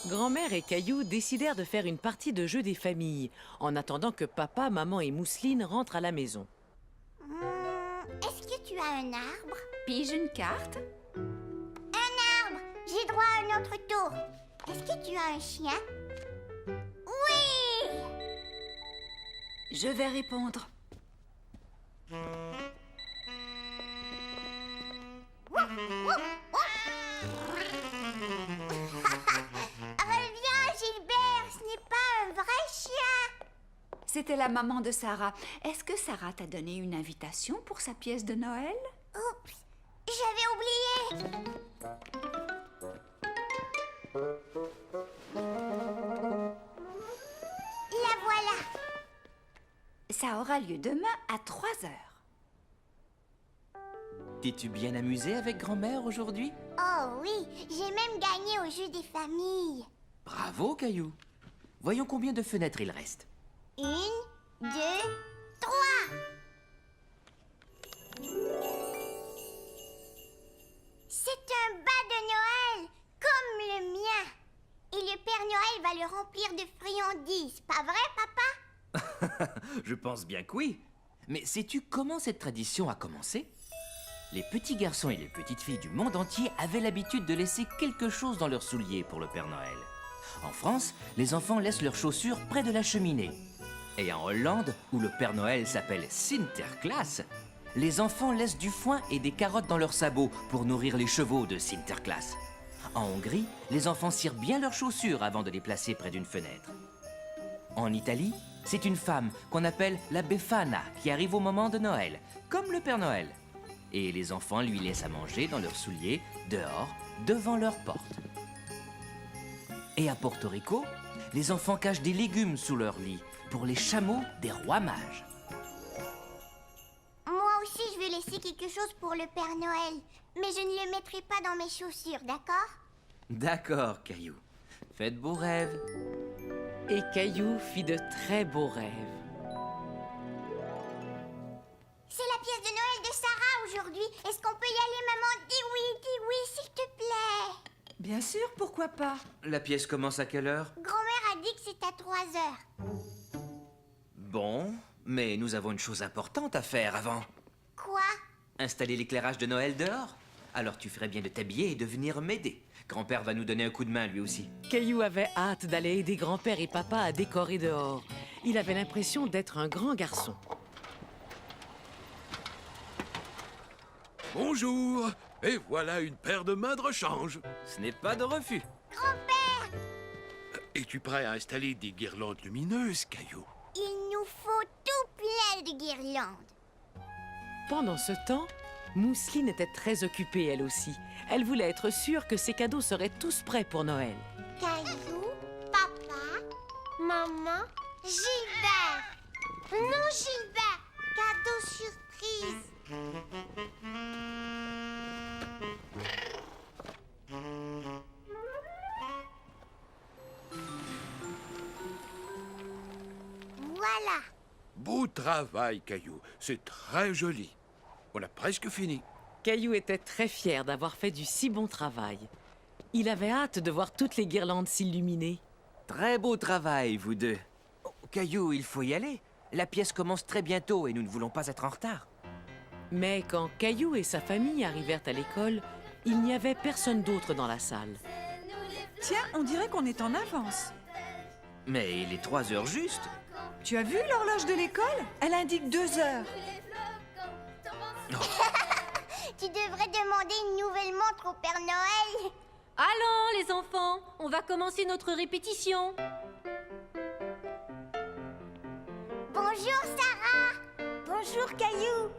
Grand-mère et Caillou décidèrent de faire une partie de jeu des familles, en attendant que papa, maman et Mousseline rentrent à la maison. Est-ce que tu as un arbre? Pige une carte. J'ai droit à un autre tour. Est-ce que tu as un chien? Oui! Je vais répondre. Reviens, Gilbert, ce n'est pas un vrai chien. C'était la maman de Sarah. Est-ce que Sarah t'a donné une invitation pour sa pièce de Noël? Oups, j'avais oublié. La voilà. Ça aura lieu demain à 3 heures. T'es-tu bien amusé avec grand-mère aujourd'hui? Oh oui, j'ai même gagné au jeu des familles. Bravo, Caillou. Voyons combien de fenêtres il reste. 1, 2, 3. C'est un bas de Noël, comme le mien. Et le Père Noël va le remplir de friandises, pas vrai, papa? Je pense bien que oui. Mais sais-tu comment cette tradition a commencé? Les petits garçons et les petites filles du monde entier avaient l'habitude de laisser quelque chose dans leurs souliers pour le Père Noël. En France, les enfants laissent leurs chaussures près de la cheminée. Et en Hollande, où le Père Noël s'appelle Sinterklaas, les enfants laissent du foin et des carottes dans leurs sabots pour nourrir les chevaux de Sinterklaas. En Hongrie, les enfants cirent bien leurs chaussures avant de les placer près d'une fenêtre. En Italie, c'est une femme qu'on appelle la Befana qui arrive au moment de Noël, comme le Père Noël. Et les enfants lui laissent à manger dans leurs souliers, dehors, devant leur porte. Et à Porto Rico, les enfants cachent des légumes sous leur lit pour les chameaux des rois mages. Moi aussi, je vais laisser quelque chose pour le Père Noël. Mais je ne le mettrai pas dans mes chaussures, d'accord? D'accord, Caillou. Faites beaux rêves. Et Caillou fit de très beaux rêves. C'est la pièce de Noël de Sarah aujourd'hui. Est-ce qu'on peut y aller, maman? Dis oui, s'il te plaît. Bien sûr, pourquoi pas? La pièce commence à quelle heure? Grand-mère a dit que c'est à 3 heures. Bon, mais nous avons une chose importante à faire avant. Quoi? Installer l'éclairage de Noël dehors. Alors tu ferais bien de t'habiller et de venir m'aider. Grand-père va nous donner un coup de main lui aussi. Caillou avait hâte d'aller aider grand-père et papa à décorer dehors. Il avait l'impression d'être un grand garçon. Bonjour, et voilà une paire de mains de rechange. Ce n'est pas de refus. Es-tu prêt à installer des guirlandes lumineuses, Caillou? Il nous faut tout plein de guirlandes. Pendant ce temps, Mousseline était très occupée elle aussi. Elle voulait être sûre que ses cadeaux seraient tous prêts pour Noël. Caillou, papa, maman, Gilbert. Non, Gilbert, cadeau surprise. Voilà. Beau travail, Caillou. C'est très joli. On a presque fini. Caillou était très fier d'avoir fait du si bon travail. Il avait hâte de voir toutes les guirlandes s'illuminer. Très beau travail, vous deux. Oh, Caillou, il faut y aller. La pièce commence très bientôt et nous ne voulons pas être en retard. Mais quand Caillou et sa famille arrivèrent à l'école, il n'y avait personne d'autre dans la salle. Tiens, on dirait qu'on est en avance. Mais il est 3 heures juste. Tu as vu l'horloge de l'école? Elle indique 2 heures. Tu devrais demander une nouvelle montre au Père Noël. Allons, les enfants, on va commencer notre répétition. Bonjour, Sarah. Bonjour, Caillou.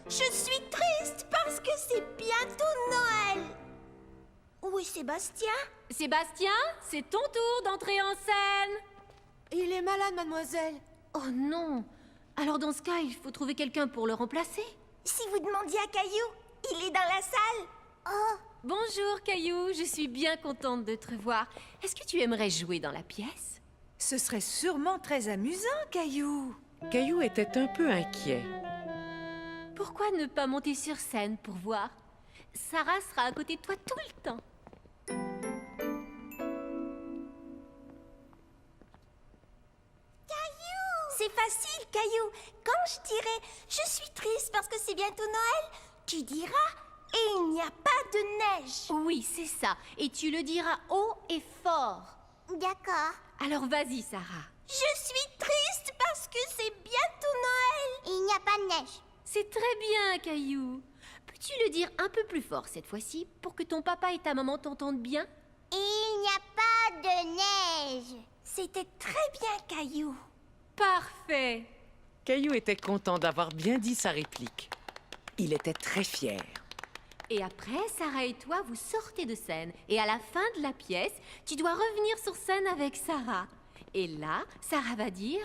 Je suis triste parce que c'est bientôt Noël. Où est Sébastien? Sébastien, c'est ton tour d'entrer en scène. Il est malade, mademoiselle. Oh non. Alors dans ce cas, il faut trouver quelqu'un pour le remplacer. Si vous demandiez à Caillou, il est dans la salle. Oh, Bonjour, Caillou. Je suis bien contente de te revoir. Est-ce que tu aimerais jouer dans la pièce? Ce serait sûrement très amusant, Caillou. Caillou était un peu inquiet. Pourquoi ne pas monter sur scène pour voir? Sarah sera à côté de toi tout le temps. C'est facile, Caillou. Quand je dirai « Je suis triste parce que c'est bientôt Noël », tu diras « Et il n'y a pas de neige ». Oui, c'est ça. Et tu le diras haut et fort. D'accord. Alors vas-y, Sarah. Je suis triste parce que c'est bientôt Noël. Il n'y a pas de neige. C'est très bien, Caillou. Peux-tu le dire un peu plus fort cette fois-ci pour que ton papa et ta maman t'entendent bien? Il n'y a pas de neige. C'était très bien, Caillou. Parfait. Caillou était content d'avoir bien dit sa réplique. Il était très fier. Et après, Sarah et toi, vous sortez de scène. Et à la fin de la pièce, tu dois revenir sur scène avec Sarah. Et là, Sarah va dire...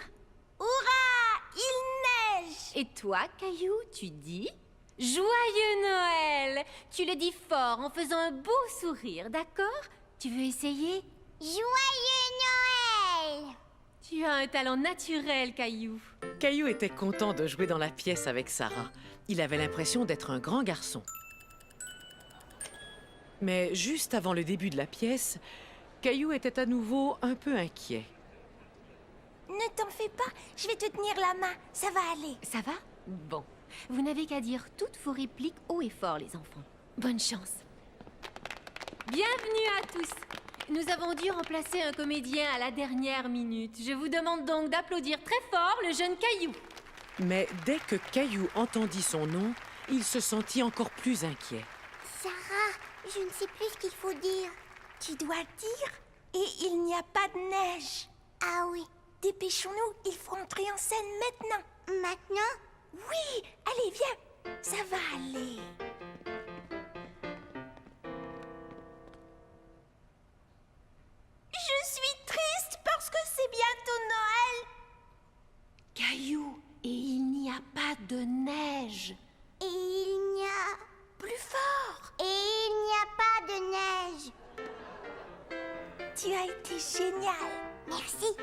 Hurrah! Il neige! Et toi, Caillou, tu dis... Joyeux Noël! Tu le dis fort en faisant un beau sourire, d'accord? Tu veux essayer? Joyeux Noël! Tu as un talent naturel, Caillou. Caillou était content de jouer dans la pièce avec Sarah. Il avait l'impression d'être un grand garçon. Mais juste avant le début de la pièce, Caillou était à nouveau un peu inquiet. Ne t'en fais pas, je vais te tenir la main, ça va aller. Ça va? Bon. Vous n'avez qu'à dire toutes vos répliques haut et fort, les enfants. Bonne chance. Bienvenue à tous. Nous avons dû remplacer un comédien à la dernière minute. Je vous demande donc d'applaudir très fort le jeune Caillou. Mais dès que Caillou entendit son nom, il se sentit encore plus inquiet. Sarah, je ne sais plus ce qu'il faut dire. Tu dois dire « Et il n'y a pas de neige ». Ah oui. Dépêchons-nous, il faut entrer en scène maintenant. Maintenant? Oui, allez, viens, ça va aller. Je suis triste parce que c'est bientôt Noël. Caillou, et il n'y a pas de neige. Et il n'y a... Plus fort. Et il n'y a pas de neige. Tu as été génial. Merci.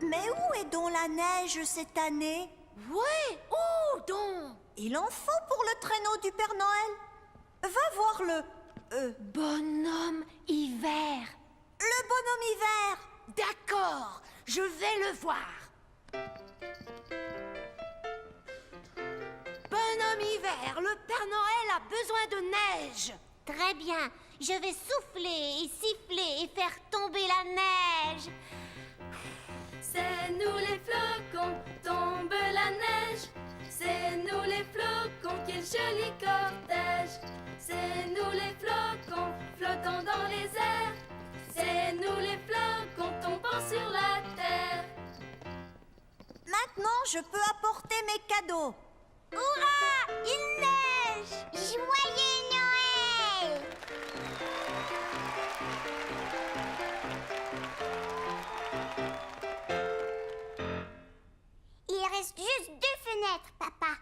Mais où est donc la neige cette année? Ouais, où donc? Il en faut pour le traîneau du Père Noël. Va voir le... Bonhomme hiver. Le bonhomme hiver. D'accord, je vais le voir. Bonhomme hiver, le Père Noël a besoin de neige. Très bien. Je vais souffler et siffler et faire tomber la neige. C'est nous les flocons, tombe la neige. C'est nous les flocons, quel joli cortège. C'est nous les flocons, flottons dans les airs. C'est nous les flocons, tombant sur la terre. Maintenant, je peux apporter mes cadeaux. Hurrah! Il neige! Joyeux Noël! Il reste juste 2 fenêtres, papa.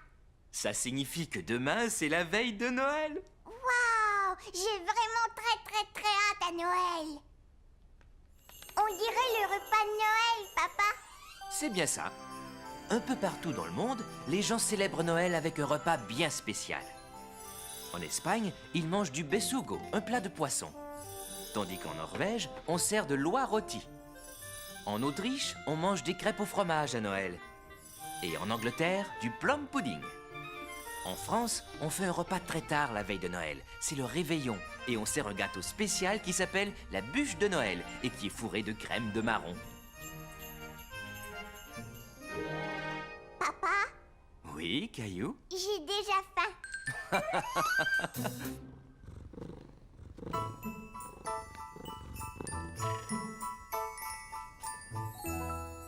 Ça signifie que demain, c'est la veille de Noël. Waouh! J'ai vraiment très hâte à Noël. On dirait le repas de Noël, papa. C'est bien ça. Un peu partout dans le monde, les gens célèbrent Noël avec un repas bien spécial. En Espagne, ils mangent du besugo, un plat de poisson. Tandis qu'en Norvège, on sert de l'oie rôti. En Autriche, on mange des crêpes au fromage à Noël. Et en Angleterre, du plum pudding. En France, on fait un repas très tard la veille de Noël. C'est le réveillon. Et on sert un gâteau spécial qui s'appelle la bûche de Noël et qui est fourré de crème de marron. Papa, Oui, Caillou? j'ai déjà faim.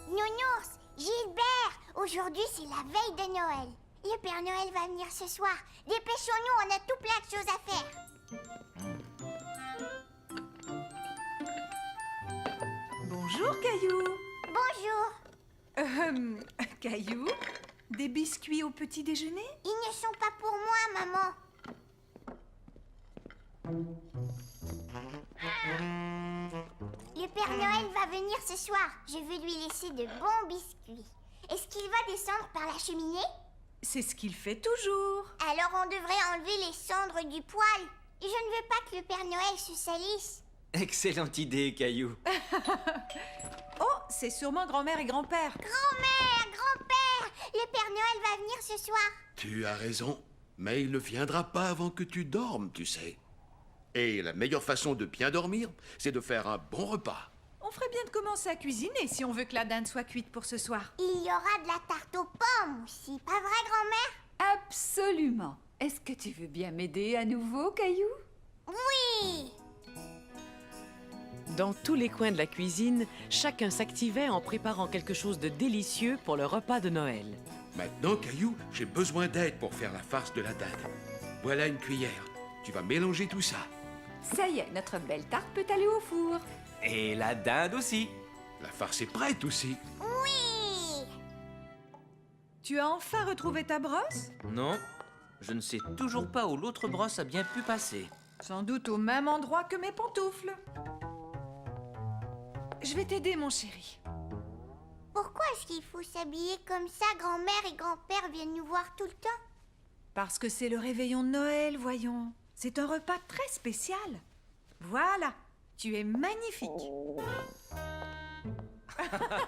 Nounours, Gilbert, aujourd'hui c'est la veille de Noël. Le Père Noël va venir ce soir. Dépêchons-nous, on a tout plein de choses à faire. Bonjour, Caillou. Bonjour. Caillou, Des biscuits au petit déjeuner? Ils ne sont pas pour moi, maman. Le Père Noël va venir ce soir. Je veux lui laisser de bons biscuits. Est-ce qu'il va descendre par la cheminée? C'est ce qu'il fait toujours. Alors on devrait enlever les cendres du poêle. Je ne veux pas que le Père Noël se salisse. Excellente idée, Caillou. Oh, c'est sûrement grand-mère et grand-père. Grand-mère, grand-père, le Père Noël va venir ce soir. Tu as raison, mais il ne viendra pas avant que tu dormes, tu sais. Et la meilleure façon de bien dormir, c'est de faire un bon repas. On ferait bien de commencer à cuisiner si on veut que la dinde soit cuite pour ce soir. Il y aura de la tarte aux pommes aussi, pas vrai, grand-mère? Absolument. Est-ce que tu veux bien m'aider à nouveau, Caillou? Oui! Dans tous les coins de la cuisine, chacun s'activait en préparant quelque chose de délicieux pour le repas de Noël. Maintenant, Caillou, j'ai besoin d'aide pour faire la farce de la dinde. Voilà une cuillère. Tu vas mélanger tout ça. Ça y est, notre belle tarte peut aller au four. Et la dinde aussi. La farce est prête aussi. Oui! Tu as enfin retrouvé ta brosse? Non, je ne sais toujours pas où l'autre brosse a bien pu passer. Sans doute au même endroit que mes pantoufles. Je vais t'aider, mon chéri. Pourquoi est-ce qu'il faut s'habiller comme ça? Grand-mère et grand-père viennent nous voir tout le temps. Parce que c'est le réveillon de Noël, voyons. C'est un repas très spécial. Voilà, tu es magnifique.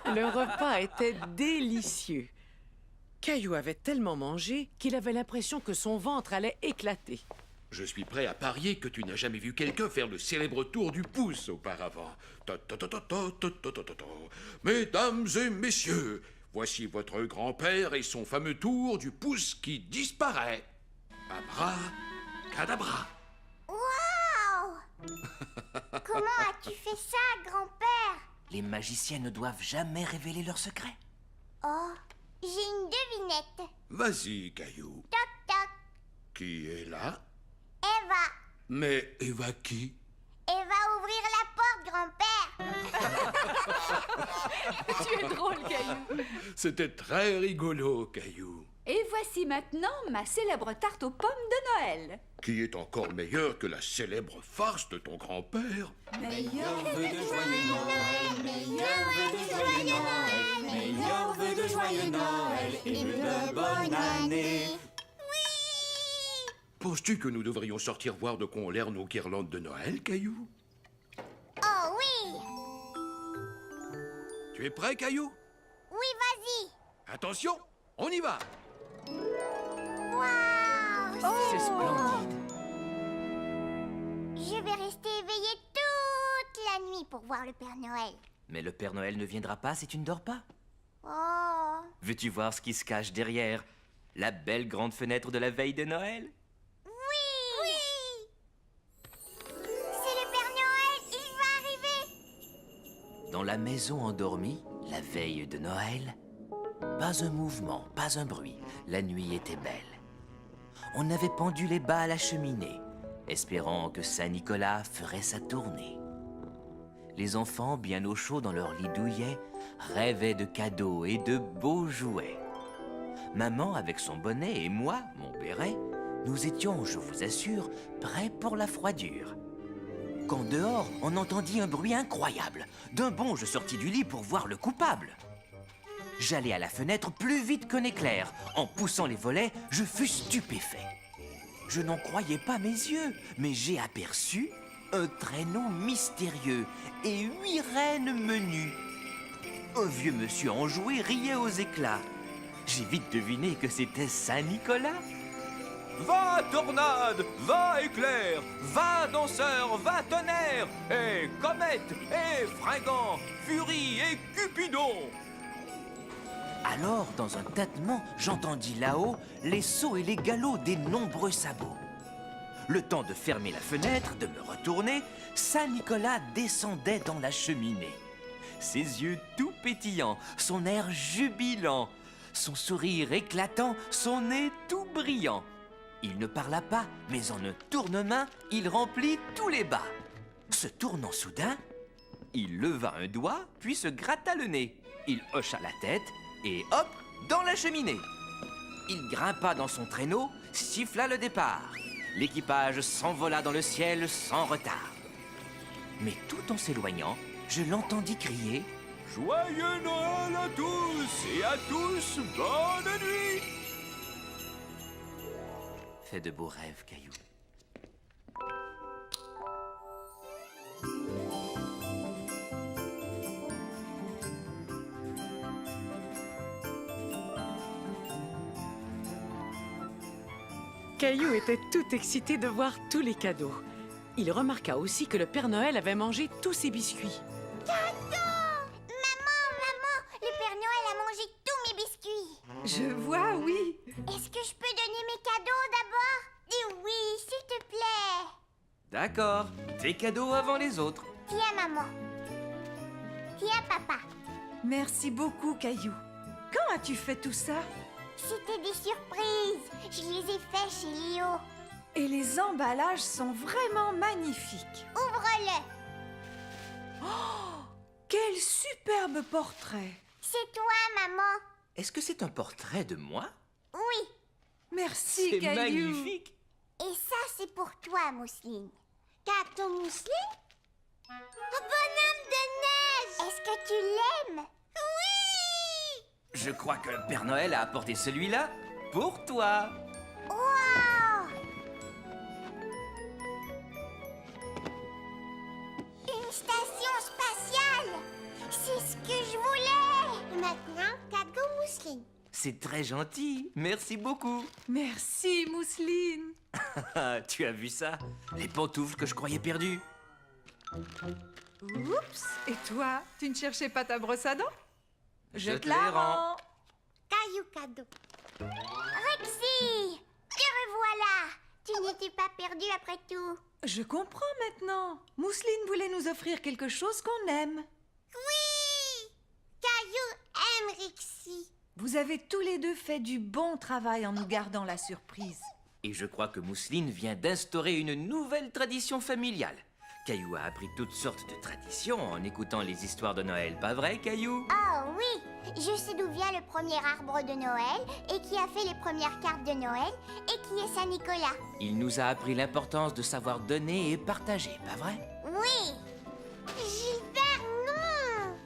Le repas était délicieux. Caillou avait tellement mangé qu'il avait l'impression que son ventre allait éclater. Je suis prêt à parier que tu n'as jamais vu quelqu'un faire le célèbre tour du pouce auparavant. Mesdames et messieurs, voici votre grand-père et son fameux tour du pouce qui disparaît. Abracadabra. Waouh! Comment as-tu fait ça, grand-père? Les magiciens ne doivent jamais révéler leurs secrets. Oh, j'ai une devinette. Vas-y, Caillou. Toc, toc. Qui est là? Eva. Mais Eva qui? Eva, ouvrir la porte, grand-père. Tu es drôle, Caillou. C'était très rigolo, Caillou. Et voici maintenant ma célèbre tarte aux pommes de Noël. Qui est encore meilleur que la célèbre farce de ton grand-père. Meilleur vœu de joyeux Noël, meilleur vœu de joyeux Noël, meilleur vœu de joyeux Noël et de bonne année. Penses-tu que nous devrions sortir voir de quoi ont l'air nos guirlandes de Noël, Caillou? Oh oui! Tu es prêt, Caillou? Oui, vas-y! Attention, on y va! Waouh! C'est splendide. Je vais rester éveillée toute la nuit pour voir le Père Noël. Mais le Père Noël ne viendra pas si tu ne dors pas. Oh! Veux-tu voir ce qui se cache derrière la belle grande fenêtre de la veille de Noël? Oui! C'est le Père Noël, il va arriver! Dans la maison endormie, la veille de Noël, pas un mouvement, pas un bruit. La nuit était belle. On avait pendu les bas à la cheminée, espérant que Saint-Nicolas ferait sa tournée. Les enfants, bien au chaud dans leur lit douillet, rêvaient de cadeaux et de beaux jouets. Maman, avec son bonnet, et moi, mon béret, nous étions, je vous assure, prêts pour la froidure. Quand dehors, on entendit un bruit incroyable. D'un bond, je sortis du lit pour voir le coupable. J'allai à la fenêtre plus vite qu'un éclair. En poussant les volets, je fus stupéfait. Je n'en croyais pas mes yeux, mais j'ai aperçu un traîneau mystérieux et 8 reines menues. Un vieux monsieur enjoué riait aux éclats. J'ai vite deviné que c'était Saint-Nicolas. Va tornade, va éclair, va danseur, va tonnerre, et comète, et fringant, furie et cupidon. Alors, dans un tâtement, j'entendis là-haut les sauts et les galops des nombreux sabots. Le temps de fermer la fenêtre, de me retourner, Saint-Nicolas descendait dans la cheminée. Ses yeux tout pétillants, son air jubilant, son sourire éclatant, son nez tout brillant. Il ne parla pas, mais en un tournement, il remplit tous les bas. Se tournant soudain, il leva un doigt, puis se gratta le nez. Il hocha la tête, et hop, dans la cheminée. Il grimpa dans son traîneau, siffla le départ. L'équipage s'envola dans le ciel sans retard. Mais tout en s'éloignant, je l'entendis crier « Joyeux Noël à tous et à tous, bonne nuit !» Fais de beaux rêves, Caillou. Caillou était tout excité de voir tous les cadeaux. Il remarqua aussi que le Père Noël avait mangé tous ses biscuits. Maman, le Père Noël a mangé tous mes biscuits. Je vois, oui. Est-ce que je peux donner mes cadeaux d'abord? Dis oui, s'il te plaît. D'accord, tes cadeaux avant les autres. Tiens, maman. Tiens, papa. Merci beaucoup, Caillou. Quand as-tu fait tout ça? C'était des surprises. Je les ai faits chez Léo. Et les emballages sont vraiment magnifiques. Ouvre-le. Oh, quel superbe portrait. C'est toi, maman. Est-ce que c'est un portrait de moi? Oui. Merci, C'est Caillou. magnifique. Et ça, c'est pour toi, Mousseline. Gâteau Mousseline? Un bonhomme de neige. Est-ce que tu l'aimes? Oui. Je crois que le Père Noël a apporté celui-là pour toi. Wow. Une station spatiale. C'est ce que je voulais. Maintenant, cadeau Mousseline. C'est très gentil, merci beaucoup. Merci, Mousseline. Tu as vu ça? Les pantoufles que je croyais perdues. Oups. Et toi, tu ne cherchais pas ta brosse à dents? Je te te la les rends. rends. Caillou cadeau. Rexy, te revoilà. Tu n'étais pas perdu après tout. Je comprends maintenant. Mousseline voulait nous offrir quelque chose qu'on aime. Oui. Caillou aime Rexy. Vous avez tous les deux fait du bon travail en nous gardant la surprise. Et je crois que Mousseline vient d'instaurer une nouvelle tradition familiale. Caillou a appris toutes sortes de traditions en écoutant les histoires de Noël, pas vrai, Caillou? Oh oui, je sais d'où vient le premier arbre de Noël et qui a fait les premières cartes de Noël et qui est Saint-Nicolas. Il nous a appris l'importance de savoir donner et partager, pas vrai? Oui. Gilbert, non.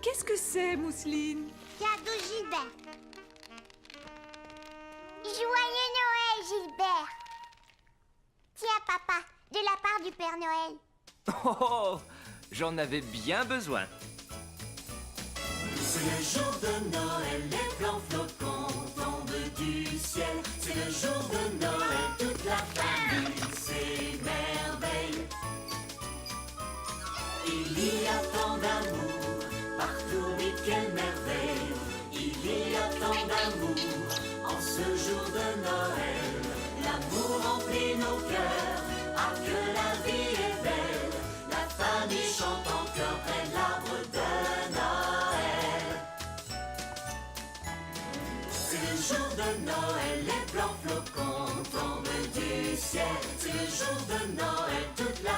Qu'est-ce que c'est, Mousseline? Cadeau Gilbert. Joyeux Noël, Gilbert. Tiens, papa, de la part du Père Noël. Oh, oh, j'en avais bien besoin. C'est le jour de Noël, les blancs flocons tombent du ciel. C'est le jour de Noël, toute la famille s'émerveille. Il y a tant d'amour partout, oui, quelle merveille. Il y a tant d'amour en ce jour de Noël. L'amour remplit nos cœurs, ah que la vie est belle. La famille chante en chœur près de l'arbre de Noël. C'est le jour de Noël, les blancs flocons tombent du ciel. C'est le jour de Noël, toute la